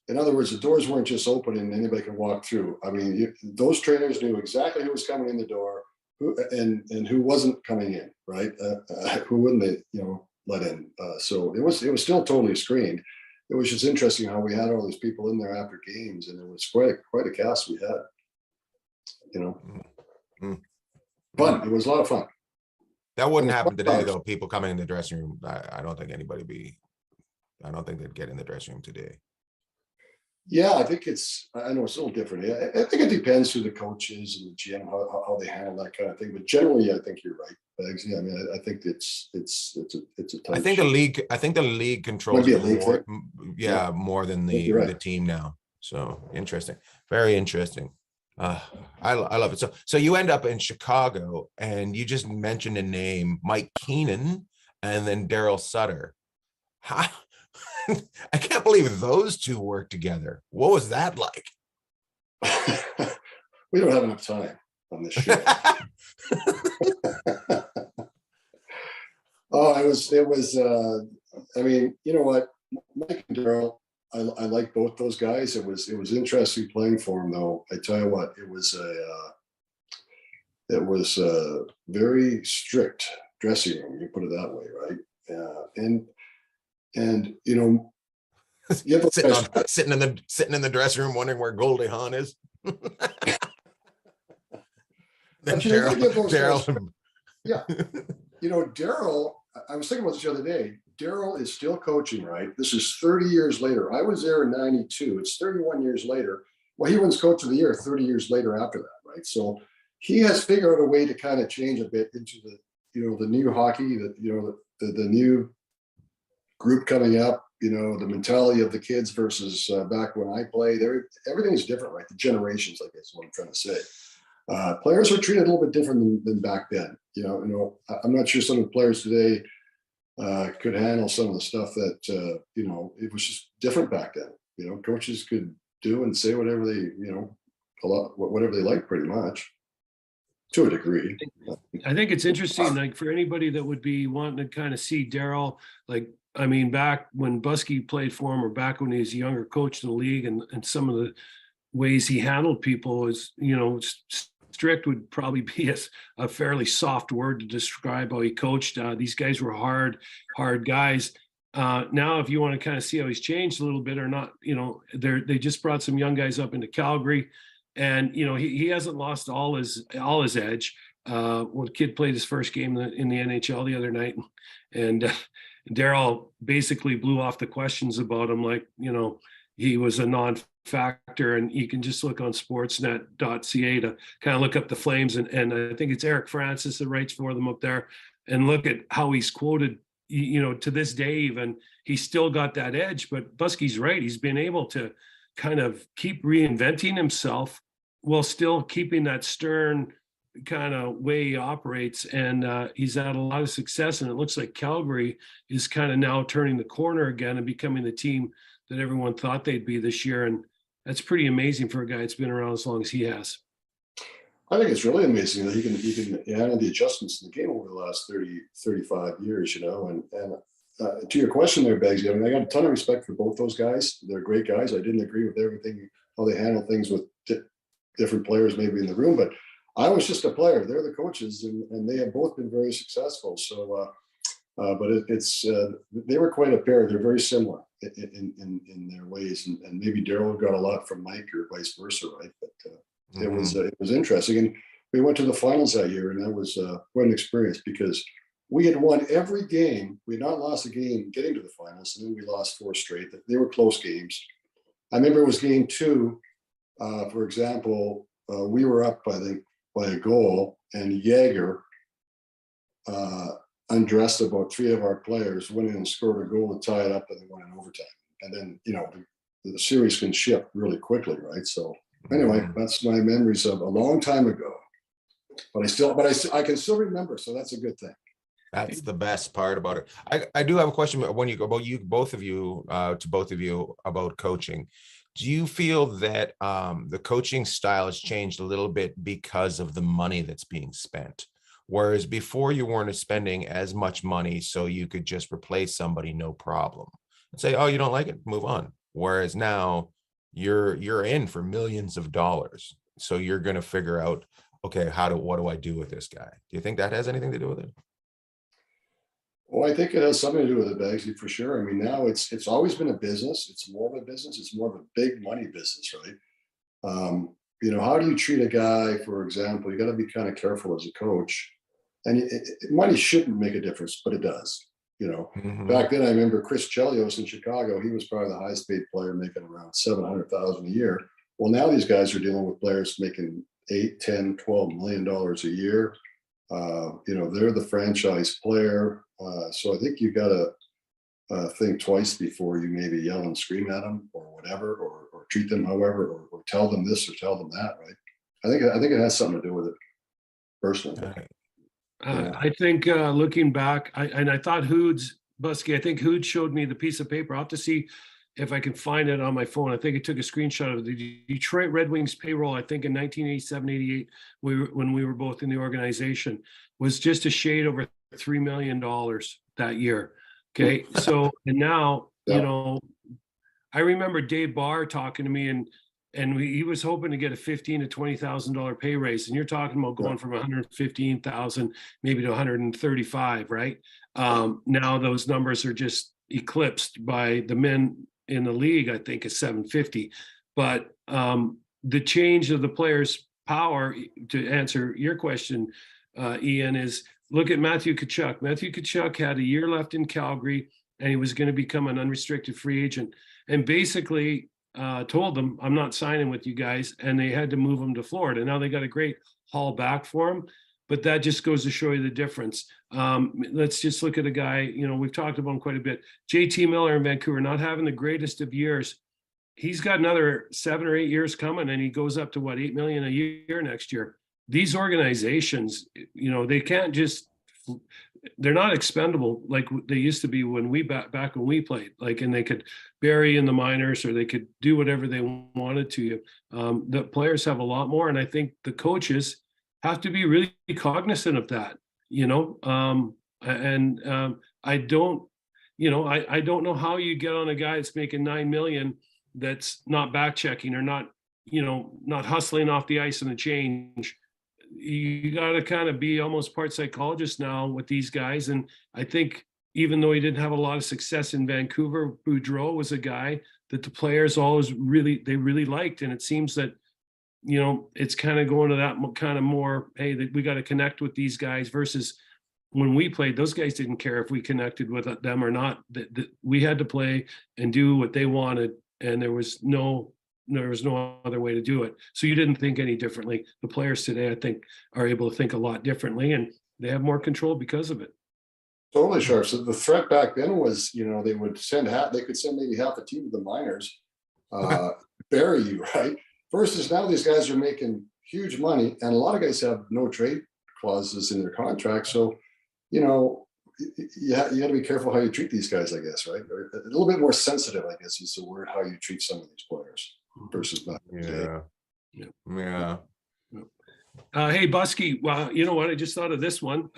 In other words, the doors weren't just open and anybody could walk through. I mean, those trainers knew exactly who was coming in the door, who and who wasn't coming in, right? Who wouldn't they, let in? So it was still totally screened. It was just interesting how we had all these people in there after games, and it was quite a cast we had. Fun. It was a lot of fun. That wouldn't happen today, though. People coming in the dressing room. I don't think I don't think they'd get in the dressing room today. Yeah, I think I know it's a little different. I think it depends who the coach is and the GM, how they handle that kind of thing. But generally, I think you're right, Bags. Yeah, I mean, I think it's a tight I think the league controls Might be a league more, thing. more than You're right. the team now. So interesting, very interesting. I love it. So you end up in Chicago, and you just mentioned a name, Mike Keenan, and then Daryl Sutter. How? I can't believe those two worked together. What was that like? We don't have enough time on this show. Oh, it was. I mean, you know what, Mike and Daryl, I like both those guys. It was interesting playing for them, though. I tell you what, it was a very strict dressing room. You put it that way, right? And sitting in the dressing room wondering where Goldie Hawn is. Then Daryl. Yeah. Daryl, I was thinking about this the other day. Daryl is still coaching, right? This is 30 years later. I was there in 92. It's 31 years later. Well, he wins coach of the year 30 years later after that, right? So he has figured out a way to kind of change a bit into the, the new hockey, the new group coming up, the mentality of the kids versus back when I played. Everything's different, right? The generations, I guess is what I'm trying to say. Players are treated a little bit different than back then. I'm not sure some of the players today could handle some of the stuff that, it was just different back then. Coaches could do and say whatever they, whatever they like pretty much, to a degree. I think it's interesting, like for anybody that would be wanting to kind of see Daryl, like, I mean, back when Busky played for him, or back when he was a younger coach in the league, and some of the ways he handled people is, strict would probably be a fairly soft word to describe how he coached. These guys were hard guys. Now, if you want to kind of see how he's changed a little bit or not, they just brought some young guys up into Calgary, and he hasn't lost all his edge. When a kid played his first game in the NHL the other night, and Daryl basically blew off the questions about him, like, he was a non-factor, and you can just look on sportsnet.ca to kind of look up the Flames, and I think it's Eric Francis that writes for them up there, and look at how he's quoted, to this day, even he's still got that edge. But Busky's right. He's been able to kind of keep reinventing himself while still keeping that stern kind of way he operates, and he's had a lot of success, and it looks like Calgary is kind of now turning the corner again and becoming the team that everyone thought they'd be this year, and that's pretty amazing for a guy that's been around as long as he has. I think it's really amazing that he can handle the adjustments in the game over the last 35 years, and to your question there, Beggsy, I mean, I got a ton of respect for both those guys. They're great guys. I didn't agree with everything, how they handle things with different players maybe in the room, but I was just a player. They're the coaches, and they have both been very successful. So, but they were quite a pair. They're very similar in their ways, and maybe Daryl got a lot from Mike or vice versa, right? But it was interesting, and we went to the finals that year, and that was quite an experience because we had won every game. We had not lost a game getting to the finals, and then we lost 4 straight. They were close games. I remember it was game 2, for example. We were up, I think, by a goal, and Jaeger undressed about 3 of our players, went in and scored a goal to tie it up, and they went in overtime. And then, the series can shift really quickly, right? So anyway, that's my memories of a long time ago. But I can still remember, so that's a good thing. That's the best part about it. I do have a question when you go about you, both of you, to both of you about coaching. Do you feel that the coaching style has changed a little bit because of the money that's being spent? Whereas before you weren't spending as much money, so you could just replace somebody, no problem. And say, oh, you don't like it, move on. Whereas now you're in for millions of dollars. So you're gonna figure out, okay, what do I do with this guy? Do you think that has anything to do with it? Well, I think it has something to do with it, Bagsy, for sure. I mean, now it's always been a business. It's more of a business. It's more of a big money business, right? How do you treat a guy, for example? You got to be kind of careful as a coach. And money shouldn't make a difference, but it does. Back then, I remember Chris Chelios in Chicago. He was probably the highest paid player, making around $700,000 a year. Well, now these guys are dealing with players making $8, $10, $12 million a year. They're the franchise player. So I think you got to think twice before you maybe yell and scream at them or whatever, or treat them however, or tell them this or tell them that. Right? I think it has something to do with it, personally. I think looking back, I thought Busky, I think Hood showed me the piece of paper. I'll have to see if I can find it on my phone. I think I took a screenshot of the Detroit Red Wings payroll, I think in 1987, 88, when we were both in the organization, was just a shade over $3 million that year. Okay. So, and now, I remember Dave Barr talking to me and he was hoping to get a $15,000 to $20,000 pay raise. And you're talking about going from 115,000 maybe to 135, right? Now those numbers are just eclipsed by the men in the league, I think, is 750. But the change of the players' power, to answer your question, Ian, is look at Matthew Tkachuk. Matthew Tkachuk had a year left in Calgary, and he was going to become an unrestricted free agent. And basically told them, I'm not signing with you guys. And they had to move him to Florida. Now they got a great haul back for him. But that just goes to show you the difference. Let's just look at a guy, we've talked about him quite a bit. JT Miller in Vancouver, not having the greatest of years. He's got another 7 or 8 years coming, and he goes up to what, $8 million a year next year. These organizations, they can't just, they're not expendable like they used to be when we back when we played, and they could bury in the minors or they could do whatever they wanted to you. The players have a lot more. And I think the coaches have to be really cognizant of that, I don't, I don't know how you get on a guy that's making $9 million that's not back checking or not, not hustling off the ice in the change. You got to kind of be almost part psychologist now with these guys. And I think even though he didn't have a lot of success in Vancouver, Boudreau was a guy that the players always really liked. And it seems that, it's kind of going to that kind of more, hey, that we got to connect with these guys versus when we played, those guys didn't care if we connected with them or not. That we had to play and do what they wanted. And there was no other way to do it. So you didn't think any differently. The players today, I think, are able to think a lot differently, and they have more control because of it. Totally, sure. So the threat back then was, they would they could send maybe half a team to the minors, bury you, right? Versus now these guys are making huge money, and a lot of guys have no trade clauses in their contract. So, you got to be careful how you treat these guys, I guess, right? Or a little bit more sensitive, I guess, is the word, how you treat some of these players versus not. Yeah. Hey, Busky, well, you know what? I just thought of this one.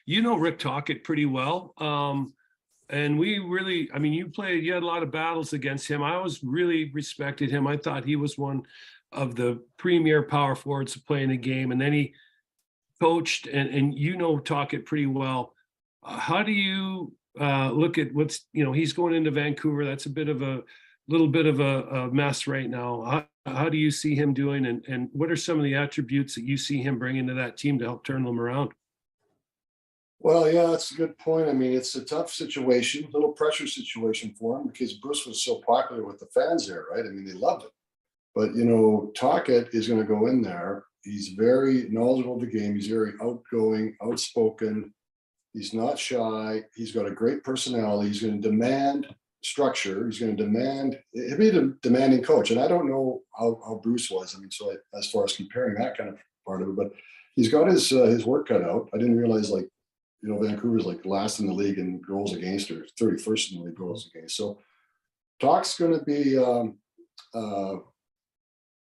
Rick Tocchet pretty well. And we really, you had a lot of battles against him. I always really respected him. I thought he was one of the premier power forwards to play in the game. And then he coached, and Tocchet pretty well. How do you look at what's, he's going into Vancouver. That's a little bit of a mess right now. How do you see him doing? And what are some of the attributes that you see him bringing to that team to help turn them around? Well, yeah, that's a good point. It's a tough situation, a little pressure situation for him because Bruce was so popular with the fans there, right? They loved it. But, Tocchet is going to go in there. He's very knowledgeable of the game. He's very outgoing, outspoken. He's not shy. He's got a great personality. He's going to demand structure. He'll be a demanding coach. And I don't know how Bruce was. As far as comparing that kind of part of it, but he's got his work cut out. I didn't realize Vancouver's like last in the league in goals against, or 31st in the league goals against. So talk's going to be, a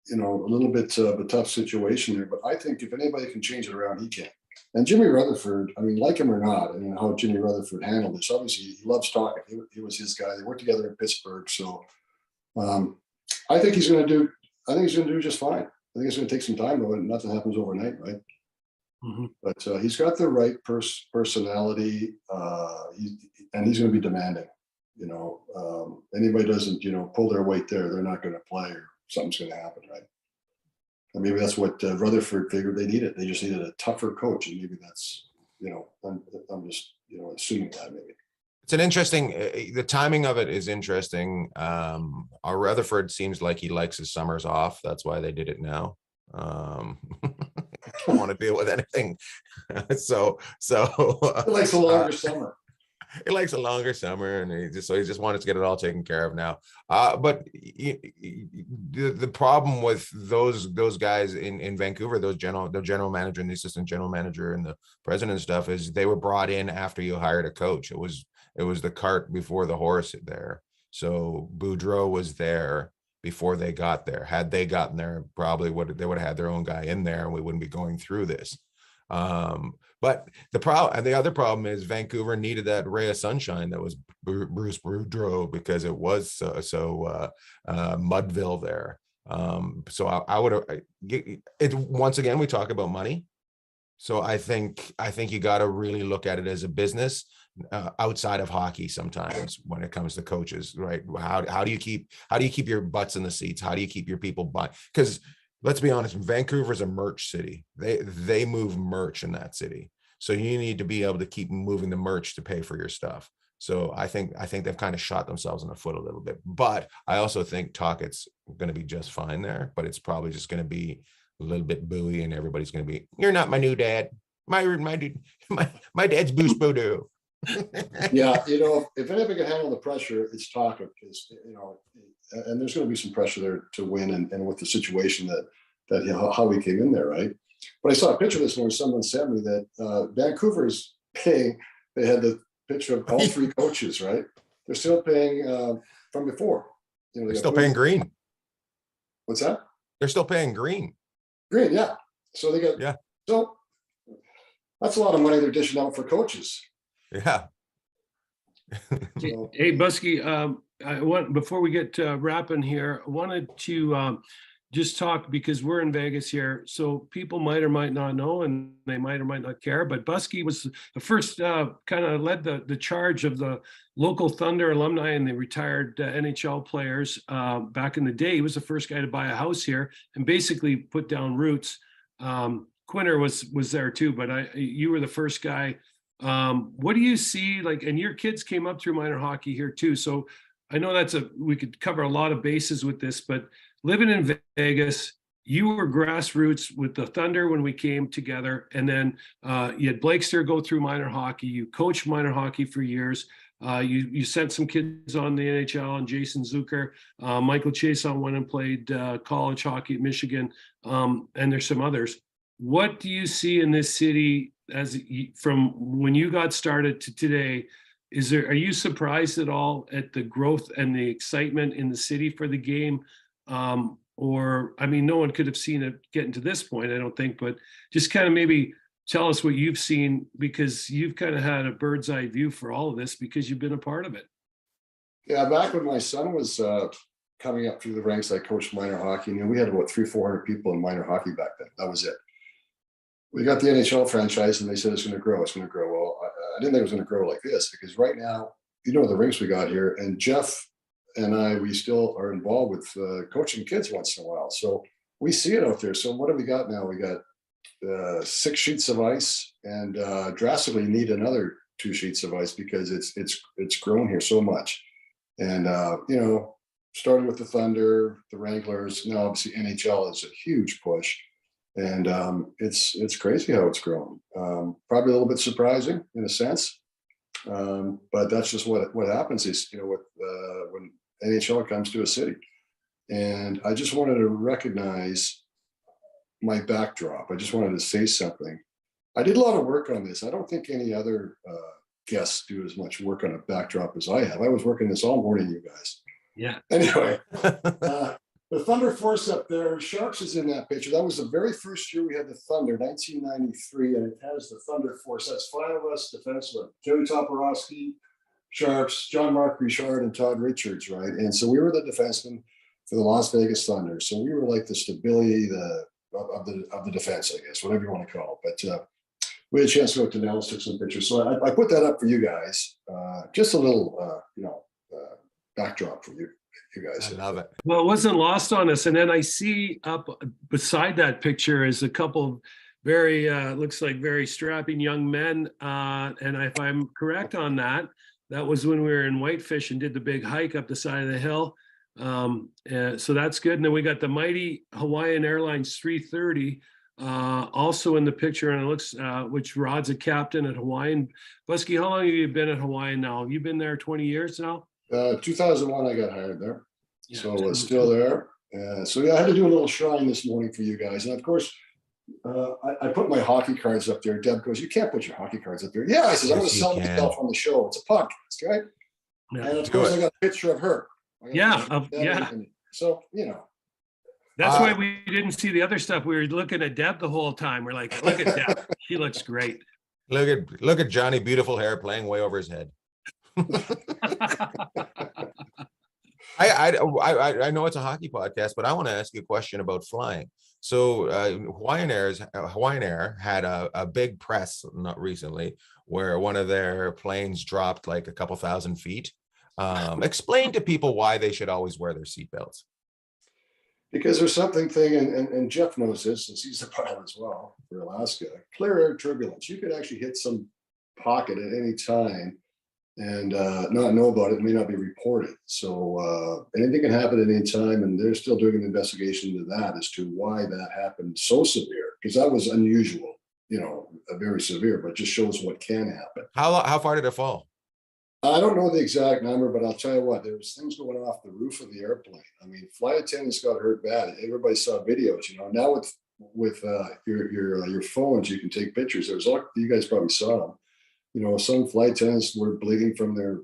little bit of a tough situation there. But I think if anybody can change it around, he can. And Jimmy Rutherford, I mean, like him or not, and how Jimmy Rutherford handled this, obviously he loves talking. He was his guy. They worked together in Pittsburgh. So I think he's going to do just fine. I think it's going to take some time, though, and nothing happens overnight, right? Mm-hmm. But he's got the right personality, and he's going to be demanding. Anybody doesn't, pull their weight there, they're not going to play, or something's going to happen, right? And maybe that's what Rutherford figured they needed. They just needed a tougher coach, and maybe that's, I'm just, assuming that maybe. It's an interesting, the timing of it is interesting. Our Rutherford seems like he likes his summers off. That's why they did it now. Don't want to deal with anything. so He likes a longer summer. He likes a longer summer, and he just wanted to get it all taken care of now. But the problem with those guys in Vancouver, the general manager and the assistant general manager and the president and stuff, is they were brought in after you hired a coach. It was the cart before the horse there. So Boudreau was there before they got there. Had they gotten there, probably they would have had their own guy in there, and we wouldn't be going through this. But the other problem is Vancouver needed that ray of sunshine that was Bruce Boudreau, because it was so Mudville there. So I would it once again, we talk about money. So I think you got to really look at it as a business outside of hockey sometimes when it comes to coaches, right? How do you keep your butts in the seats? How do you keep your people buying? Because let's be honest, Vancouver's a merch city. They move merch in that city. So you need to be able to keep moving the merch to pay for your stuff. So I think they've kind of shot themselves in the foot a little bit. But I also think Talkett's going to be just fine there. But it's probably just going to be a little bit buoy, and everybody's going to be, you're not my new dad. My dad's Bruce Boudreau. Yeah, if anybody can handle the pressure, it's Talkett, because and there's going to be some pressure there to win, and with the situation that how we came in there, right? But I saw a picture this morning. Someone sent me that Vancouver's paying. They had the picture of all three coaches, right? They're still paying from before. They're still paying Green. What's that? They're still paying Green. Green, yeah. So they got So that's a lot of money they're dishing out for coaches. Yeah. Hey, Busky, before we get wrapping here, I wanted to just talk, because we're in Vegas here, so people might or might not know, and they might or might not care, but Busky was the first kind of led the charge of the local Thunder alumni and the retired NHL players back in the day. He was the first guy to buy a house here and basically put down roots. Quinter was there too, but you were the first guy. What do you see, and your kids came up through minor hockey here too, so I know we could cover a lot of bases with this, but living in Vegas, you were grassroots with the Thunder when we came together, and then you had Blakester go through minor hockey. You coached minor hockey for years. You sent some kids on the NHL, and Jason Zucker, Michael Chason went and played college hockey at Michigan, and there's some others. What do you see in this city from when you got started to today? Are you surprised at all at the growth and the excitement in the city for the game? Or, I mean, no one could have seen it getting to this point, I don't think, but just kind of maybe tell us what you've seen, because you've kind of had a bird's eye view for all of this because you've been a part of it. Yeah, back when my son was coming up through the ranks, I coached minor hockey. We had about 300-400 people in minor hockey back then. That was it. We got the NHL franchise, and they said it's going to grow. It's going to grow. Well, I didn't think it was going to grow like this, because right now, the rinks we got here, and Jeff and we still are involved with coaching kids once in a while. So we see it out there. So what have we got now? We got 6 sheets of ice, and drastically need another 2 sheets of ice, because it's grown here so much. And starting with the Thunder, the Wranglers, now obviously NHL is a huge push. And it's crazy how it's grown. Probably a little bit surprising in a sense, but that's just what happens is, when NHL comes to a city. And I just wanted to recognize my backdrop. I just wanted to say something. I did a lot of work on this. I don't think any other guests do as much work on a backdrop as I have. I was working this all morning, you guys. Yeah. Anyway, the Thunder Force up there, Sharks is in that picture. That was the very first year we had the Thunder, 1993, and it has the Thunder Force. That's 5 of us defensemen: Joey Toporowski, Sharks, John Mark Richard, and Todd Richards, right? And so we were the defensemen for the Las Vegas Thunder. So we were like the stability of the defense, I guess, whatever you want to call it. But we had a chance to go to Nellis, took some pictures. So I put that up for you guys. Just a little, backdrop for you guys. I love it. Well, it wasn't lost on us. And then I see up beside that picture is a couple of very, looks like very strapping young men. And if I'm correct on that, that was when we were in Whitefish and did the big hike up the side of the hill. So that's good. And then we got the mighty Hawaiian Airlines 330 also in the picture, and it looks which Rod's a captain at Hawaiian. Busky, how long have you been at Hawaiian now? Have you been there 20 years now? 2001, I got hired there. Yeah. So it's still there. So yeah, I had to do a little shrine this morning for you guys. And of course, I put my hockey cards up there. Deb goes, "You can't put your hockey cards up there." Yeah, I says, "I'm going to sell myself on the show. It's a podcast, right?" Yeah. And of course, I got a picture of her. Yeah. So, That's why we didn't see the other stuff. We were looking at Deb the whole time. We're like, look at Deb. She looks great. Look at Johnny, beautiful hair playing way over his head. I know it's a hockey podcast, but I want to ask you a question about flying. So Hawaiian Air had a big press not recently where one of their planes dropped like a couple thousand feet. Explain to people why they should always wear their seatbelts. Because there's something and Jeff knows this since he's a pilot as well for Alaska. Clear air turbulence. You could actually hit some pocket at any time and not know about it. It may not be reported. So anything can happen at any time, and they're still doing an investigation into that as to why that happened so severe, because that was unusual, very severe, but just shows what can happen. How far did it fall? I don't know the exact number, but I'll tell you what, there was things going off the roof of the airplane. I mean, flight attendants got hurt bad. Everybody saw videos, now with your phones, you can take pictures. There was you guys probably saw them. Some flight attendants were bleeding from their,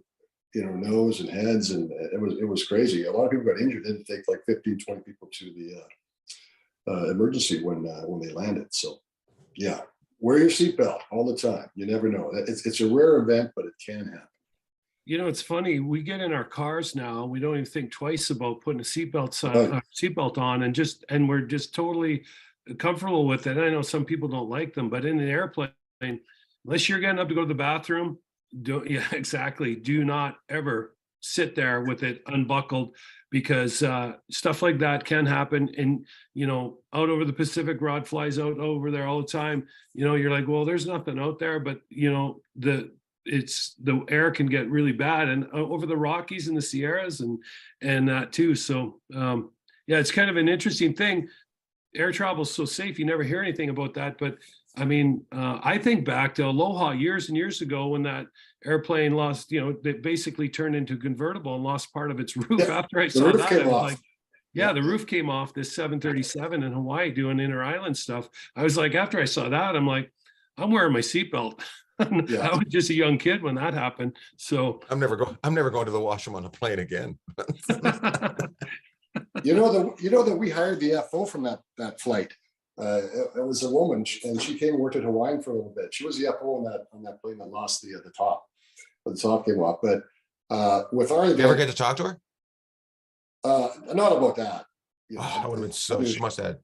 nose and heads, and it was crazy. A lot of people got injured. It didn't take like 15, 20 people to the emergency when they landed. So yeah, wear your seatbelt all the time. You never know. It's a rare event, but it can happen. It's funny. We get in our cars now. We don't even think twice about putting a seatbelt on, and we're just totally comfortable with it. I know some people don't like them, but in an airplane, unless you're getting up to go to the bathroom, do not ever sit there with it unbuckled, because stuff like that can happen. And out over the Pacific, Rod flies out over there all the time. You're like, well, there's nothing out there, but the air can get really bad, and over the Rockies and the Sierras and that too. So it's kind of an interesting thing. Air travel is so safe, you never hear anything about that. But I mean, I think back to Aloha years and years ago when that airplane lost, they basically turned into a convertible and lost part of its roof. Yeah, after I saw that, I was like, yeah, the roof came off this 737 in Hawaii doing inter-island stuff. I was like, after I saw that, I'm like, I'm wearing my seatbelt. Yeah. I was just a young kid when that happened. So I'm never going to the washroom on a plane again. You know that we hired the FO from that flight. It was a woman, and she came and worked at Hawaiian for a little bit. She was the FO on that plane that lost the top. The top came off. But with our event, You ever get to talk to her? not about that. That would have been so. She must have.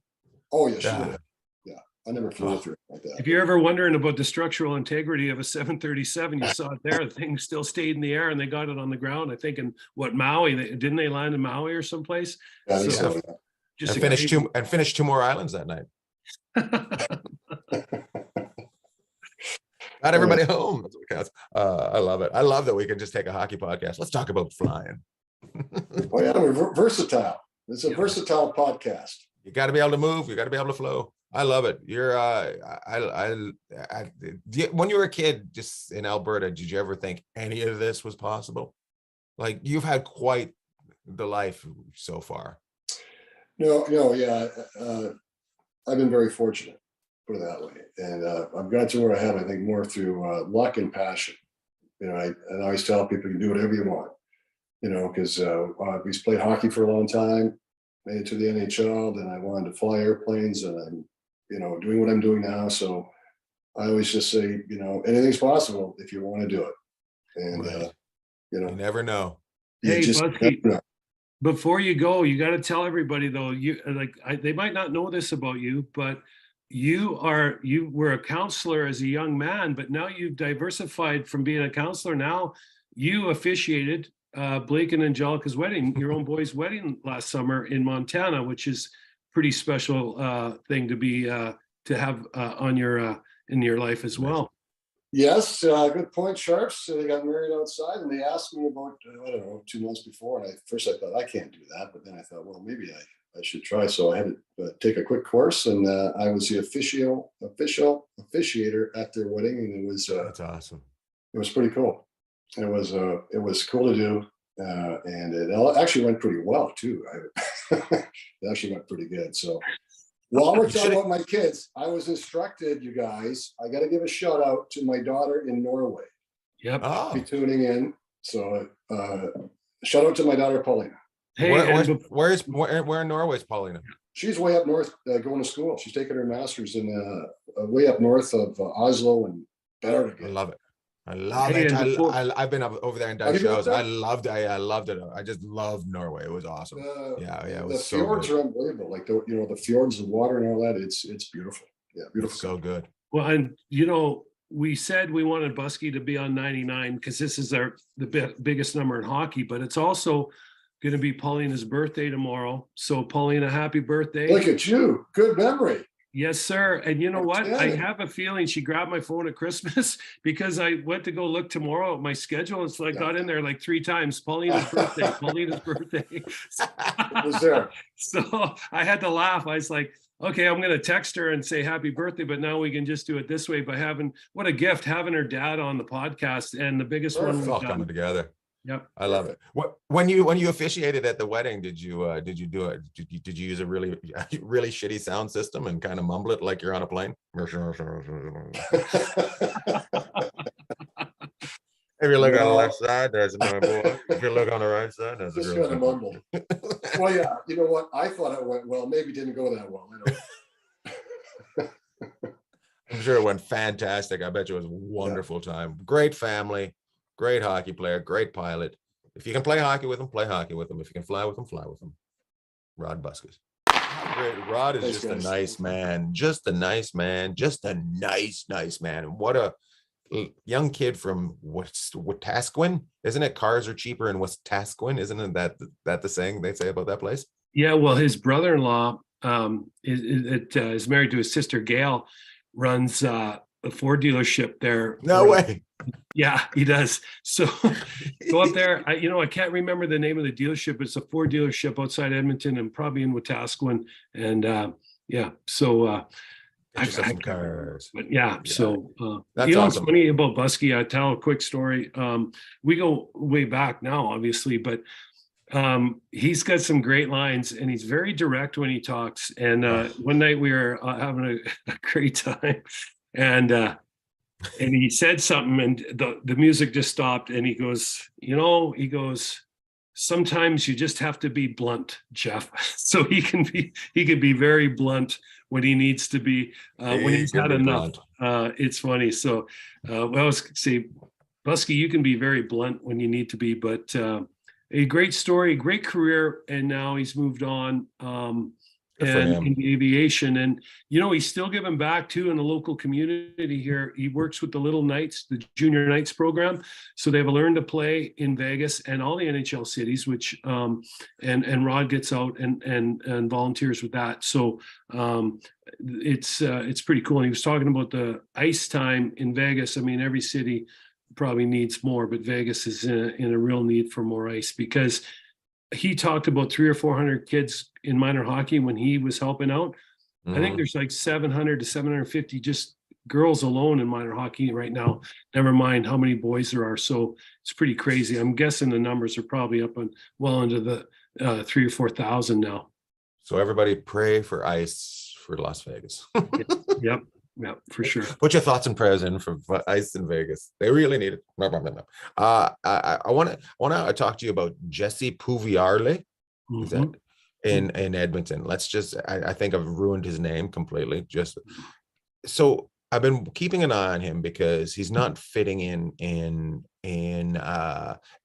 Oh yeah, she Yeah. would have. Yeah, I never flew with her like that. if you're ever wondering about the structural integrity of a 737, you saw it there. The thing still stayed in the air, and they got it on the ground. I think in Maui, didn't they land in Maui or someplace? Yeah, I think So- so, yeah. Just And finished two more islands that night. Got everybody home. That's what counts. I love it. I love that we can just take a hockey podcast. Let's talk about flying. Oh yeah, we're versatile. It's a versatile podcast. You got to be able to move. You got to be able to flow. I love it. You're when you were a kid, just in Alberta, did you ever think any of this was possible? Like, you've had quite the life so far. No, yeah. I've been very fortunate. put it that way. And I've got to where I have, I think, more through luck and passion. You know, I always tell people you can do whatever you want, you know, because we played hockey for a long time, made it to the NHL, then I wanted to fly airplanes, and I'm, you know, doing what I'm doing now. So I always just say, you know, anything's possible if you want to do it. And, Right. you know, You never know. you Hey, just Busky, never know. before you go, you got to tell everybody though, they might not know this about you, but you were a counselor as a young man, but now you've diversified from being a counselor. Now you officiated Blake and Angelica's wedding, your own boy's wedding last summer in Montana, which is pretty special thing to be to have on your in your life as well. Yes, good point, Sharps. So they got married outside, and they asked me about, I don't know, 2 months before. And first I thought, I can't do that. But then I thought, well, maybe I should try. So I had to take a quick course, and I was the officiator at their wedding. And it was That's awesome. it was pretty cool. It was cool to do. And it actually went pretty well, too. It actually went pretty good. So while we're talking about my kids, I was instructed, you guys, I got to give a shout out to my daughter in Norway. Yep. Oh, Be tuning in. So shout out to my daughter, Paulina. Hey, where in Norway is Paulina? She's way up north going to school. She's taking her master's in way up north of Oslo and I Bergen. love it. I love Hey, it. and before- I've been over there and Have done you been shows. up there? I loved it. I just loved Norway. It was awesome. Yeah, it The was so fjords good. are unbelievable. Like the fjords, the water, and all that. It's beautiful. Yeah, It's beautiful. so good. Well, and you know, we said we wanted Busky to be on 99 because this is the biggest number in hockey, but it's also going to be Paulina's birthday tomorrow. So Paulina, happy birthday. Look at you. Good memory. Yes, sir. And you know what? I Okay. have a feeling she grabbed my phone at Christmas because I went to go look tomorrow at my schedule. It's like got in there like 3 times. Paulina's birthday, Paulina's birthday. It was there. So I had to laugh. I was like, okay, I'm going to text her and say happy birthday, but now we can just do it this way by what a gift, having her dad on the podcast. And the biggest one It's we've all done. coming together. Yep. I love it. When you officiated at the wedding, did you do it? Did you use a really shitty sound system and kind of mumble it like you're on a plane? If you look on the left side, there's my boy. If you look on the right side, there's a Just girl. kind of mumble. Well, yeah, you know what? I thought it went well. Maybe it didn't go that well. I don't. I'm sure it went fantastic. I bet you it was a wonderful time. Great family, great hockey player, great pilot. If you can play hockey with him, play hockey with him. If you can fly with him, fly with him. Rod Buskas. Rod is Thanks, just a guys. nice man. Just a nice man. Just a nice man. And what a young kid from Wetaskiwin. Isn't it cars are cheaper in Wetaskiwin? Isn't that the saying they say about that place? Yeah. Well, his brother-in-law is married to his sister, Gail, runs a Ford dealership there. No way. Yeah, he does. So go up there. I can't remember the name of the dealership. It's a Ford dealership outside Edmonton and probably in Wetaskiwin. And yeah, so Get yourself some cars. but yeah, so That's what's awesome. funny about Busky? I tell a quick story. We go way back now, obviously, but he's got some great lines and he's very direct when he talks. And one night we were having a great time, and he said something, and the music just stopped, and he goes, sometimes you just have to be blunt, Jeff. So he can be very blunt when he needs to be, when he's had enough. It's funny. So I was say, Busky, you can be very blunt when you need to be, but a great story, great career, and now he's moved on and in aviation. And he's still giving back too in the local community here. He works with the Little Knights, the Junior Knights program. So they have a learn to play in Vegas and all the NHL cities, which and Rod gets out and volunteers with that. So it's pretty cool. And he was talking about the ice time in Vegas. I mean, every city probably needs more, but Vegas is in a real need for more ice, because he talked about 300 or 400 kids in minor hockey when he was helping out. I think there's like 700 to 750 just girls alone in minor hockey right now, never mind how many boys there are. So it's pretty crazy. I'm guessing the numbers are probably up on well into the 3,000 or 4,000 now. So everybody pray for ice for Las Vegas. Yep. Yeah, for sure. Put your thoughts and prayers in for ice in Vegas. They really need it. No, no, no, no. I want to talk to you about Jesse Puviarle. Is that Mhm. in Edmonton? Let's just. I think I've ruined his name completely. Just so I've been keeping an eye on him because he's not fitting in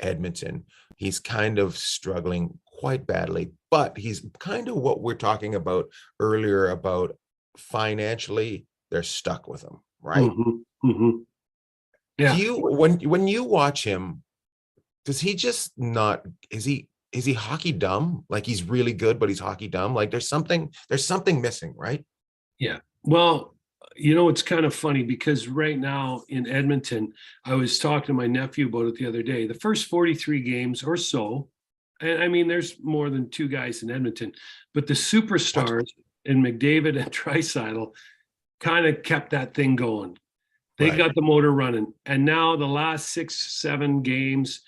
Edmonton. He's kind of struggling quite badly, but he's kind of what we're talking about earlier about financially they're stuck with him, right? Mhm. Mhm. Do Yeah. you when you watch him, does he just not is he hockey dumb? Like he's really good, but he's hockey dumb. Like there's something missing, right? Yeah. Well, you know, it's kind of funny because right now in Edmonton, I was talking to my nephew about it the other day. The first 43 games or so, and I mean, there's more than two guys in Edmonton, but the What? superstars in McDavid and Draisaitl kind of kept that thing going. They Right. got the motor running. And now the last 6, 7 games,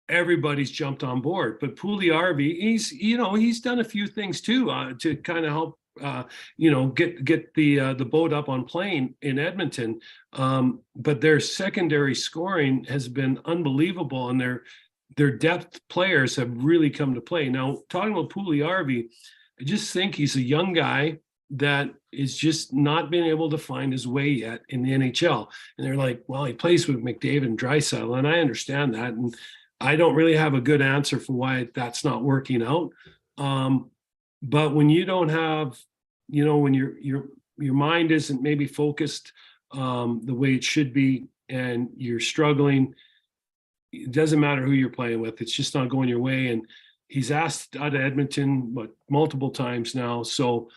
everybody's jumped on board. But Puliarvi, he's done a few things too to kind of help get the boat up on plane in Edmonton. But their secondary scoring has been unbelievable, and their depth players have really come to play. Now, talking about Puliarvi, I just think he's a young guy that is just not being able to find his way yet in the NHL. And they're like, well, he plays with McDavid and Draisaitl, and I understand that. And I don't really have a good answer for why that's not working out. But when you don't have, when your mind isn't maybe focused the way it should be, and you're struggling, it doesn't matter who you're playing with. It's just not going your way. And he's asked out of Edmonton, multiple times now. So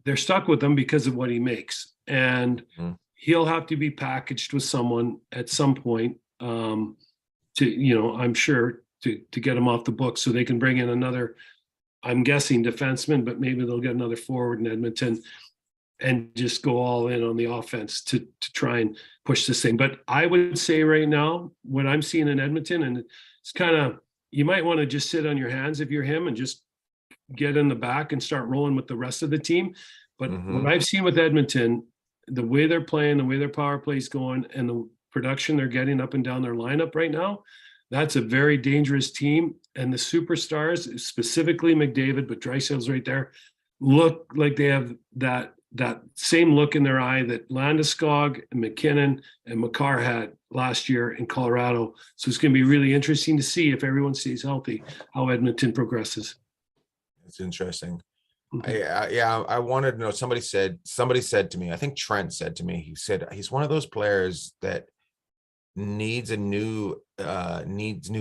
they're stuck with him because of what he makes. And he'll have to be packaged with someone at some point I'm sure to get him off the book so they can bring in another, I'm guessing defenseman, but maybe they'll get another forward in Edmonton and just go all in on the offense to try and push this thing. But I would say right now, what I'm seeing in Edmonton, and it's kind of, you might want to just sit on your hands if you're him and just get in the back and start rolling with the rest of the team. But what I've seen with Edmonton, the way they're playing, the way their power play is going, and the production they're getting up and down their lineup right now, that's a very dangerous team. And the superstars, specifically McDavid, but Draisaitl's right there, look like they have that same look in their eye that Landeskog and McKinnon and Makar had last year in Colorado. So it's going to be really interesting to see if everyone stays healthy, how Edmonton progresses. It's interesting. Mhm. I wanted to know. Somebody said to me, I think Trent said to me, he said he's one of those players that needs new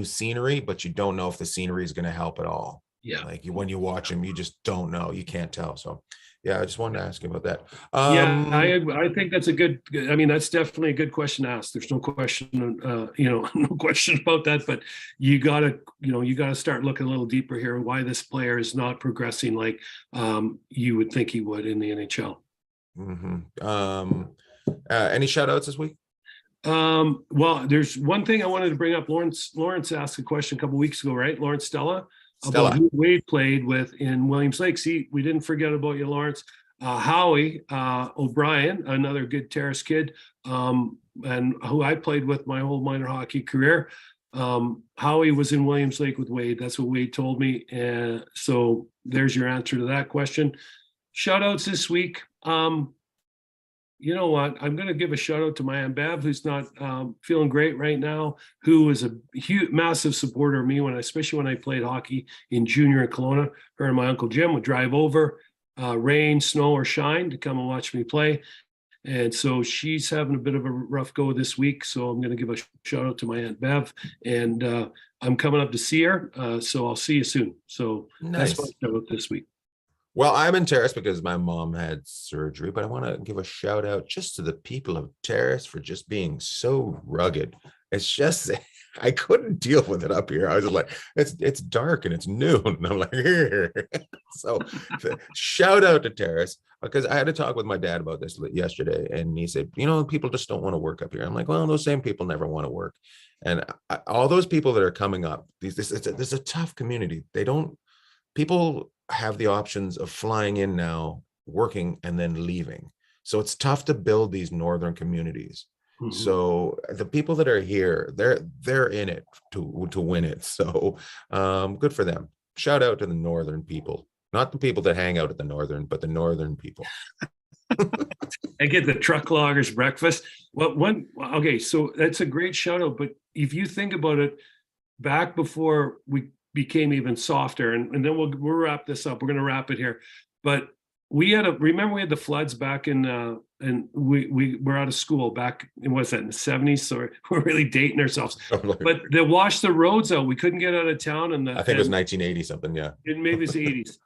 scenery, but you don't know if the scenery is going to help at all. Yeah. Like when you watch him, you just don't know. You can't tell. So yeah, I just wanted to ask you about that. Yeah, I think that's that's definitely a good question to ask. There's no question, no question about that, but you gotta start looking a little deeper here, why this player is not progressing like you would think he would in the NHL. Any shout outs this week? Well, there's one thing I wanted to bring up. Lawrence asked a question a couple weeks ago, right? Lawrence Stella, about who Wade played with in Williams Lake. See, we didn't forget about you, Lawrence. Howie O'Brien, another good Terrace kid, and who I played with my whole minor hockey career. Howie was in Williams Lake with Wade. That's what Wade told me. So there's your answer to that question. Shout outs this week. You know what? I'm going to give a shout out to my Aunt Bev, who's not feeling great right now, who is a huge, massive supporter of me especially when I played hockey in junior in Kelowna. Her and my Uncle Jim would drive over, rain, snow, or shine, to come and watch me play. And so she's having a bit of a rough go this week. So I'm going to give a shout out to my Aunt Bev, and I'm coming up to see her. So I'll see you soon. So Nice. That's my shout out this week. Well, I'm in Terrace because my mom had surgery, but I want to give a shout out just to the people of Terrace for just being so rugged. It's just, I couldn't deal with it up here. I was like, it's dark and it's noon. And I'm like, here. So shout out to Terrace, because I had to talk with my dad about this yesterday. And he said, people just don't want to work up here. I'm like, well, those same people never want to work. And all those people that are coming up, this is a tough community. People have the options of flying in now, working, and then leaving. So it's tough to build these northern communities. Mhm. So the people that are here, they're in it to win it. So good for them. Shout out to the northern people, not the people that hang out at the northern, but the northern people. I get the truck loggers breakfast. Well, okay, so that's a great shout out. But if you think about it, back before we became even softer, and then we'll wrap this up. We're going to wrap it here. But remember we had the floods back in and we were out of school back in, what's that, in the 70s? So we're really dating ourselves. But they washed the roads out. We couldn't get out of town, and I think it was 1980 something. Yeah, maybe it was the 80s.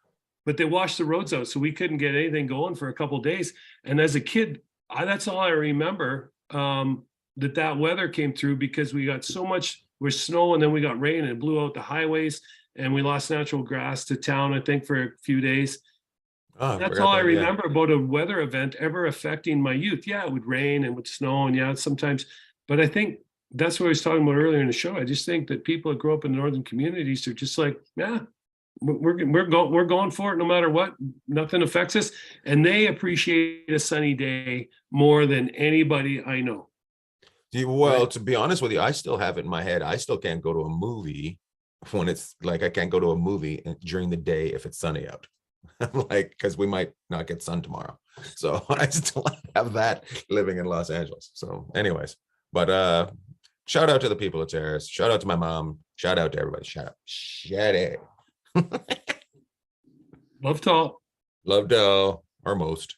But they washed the roads out, so we couldn't get anything going for a couple of days. And as a kid, that's all I remember, that weather came through, because we got so much with snow, and then we got rain, and it blew out the highways, and we lost natural gas to town, I think, for a few days. That's all I remember about a weather event ever affecting my youth. Yeah, it would rain and would snow, and yeah, sometimes. But I think that's what I was talking about earlier in the show. I just think that people that grow up in the northern communities are just like, yeah, we're going for it no matter what. Nothing affects us, and they appreciate a sunny day more than anybody I know. Well, Right. to be honest with you, I still have it in my head. I still can't go to a movie when it's like, I can't go to a movie during the day if it's sunny out. Like, because we might not get sun tomorrow. So I still have that living in Los Angeles. So anyways, but shout out to the people of Terrace. Shout out to my mom. Shout out to everybody. Shout out. Shout out. Love to all. Loved all, or most.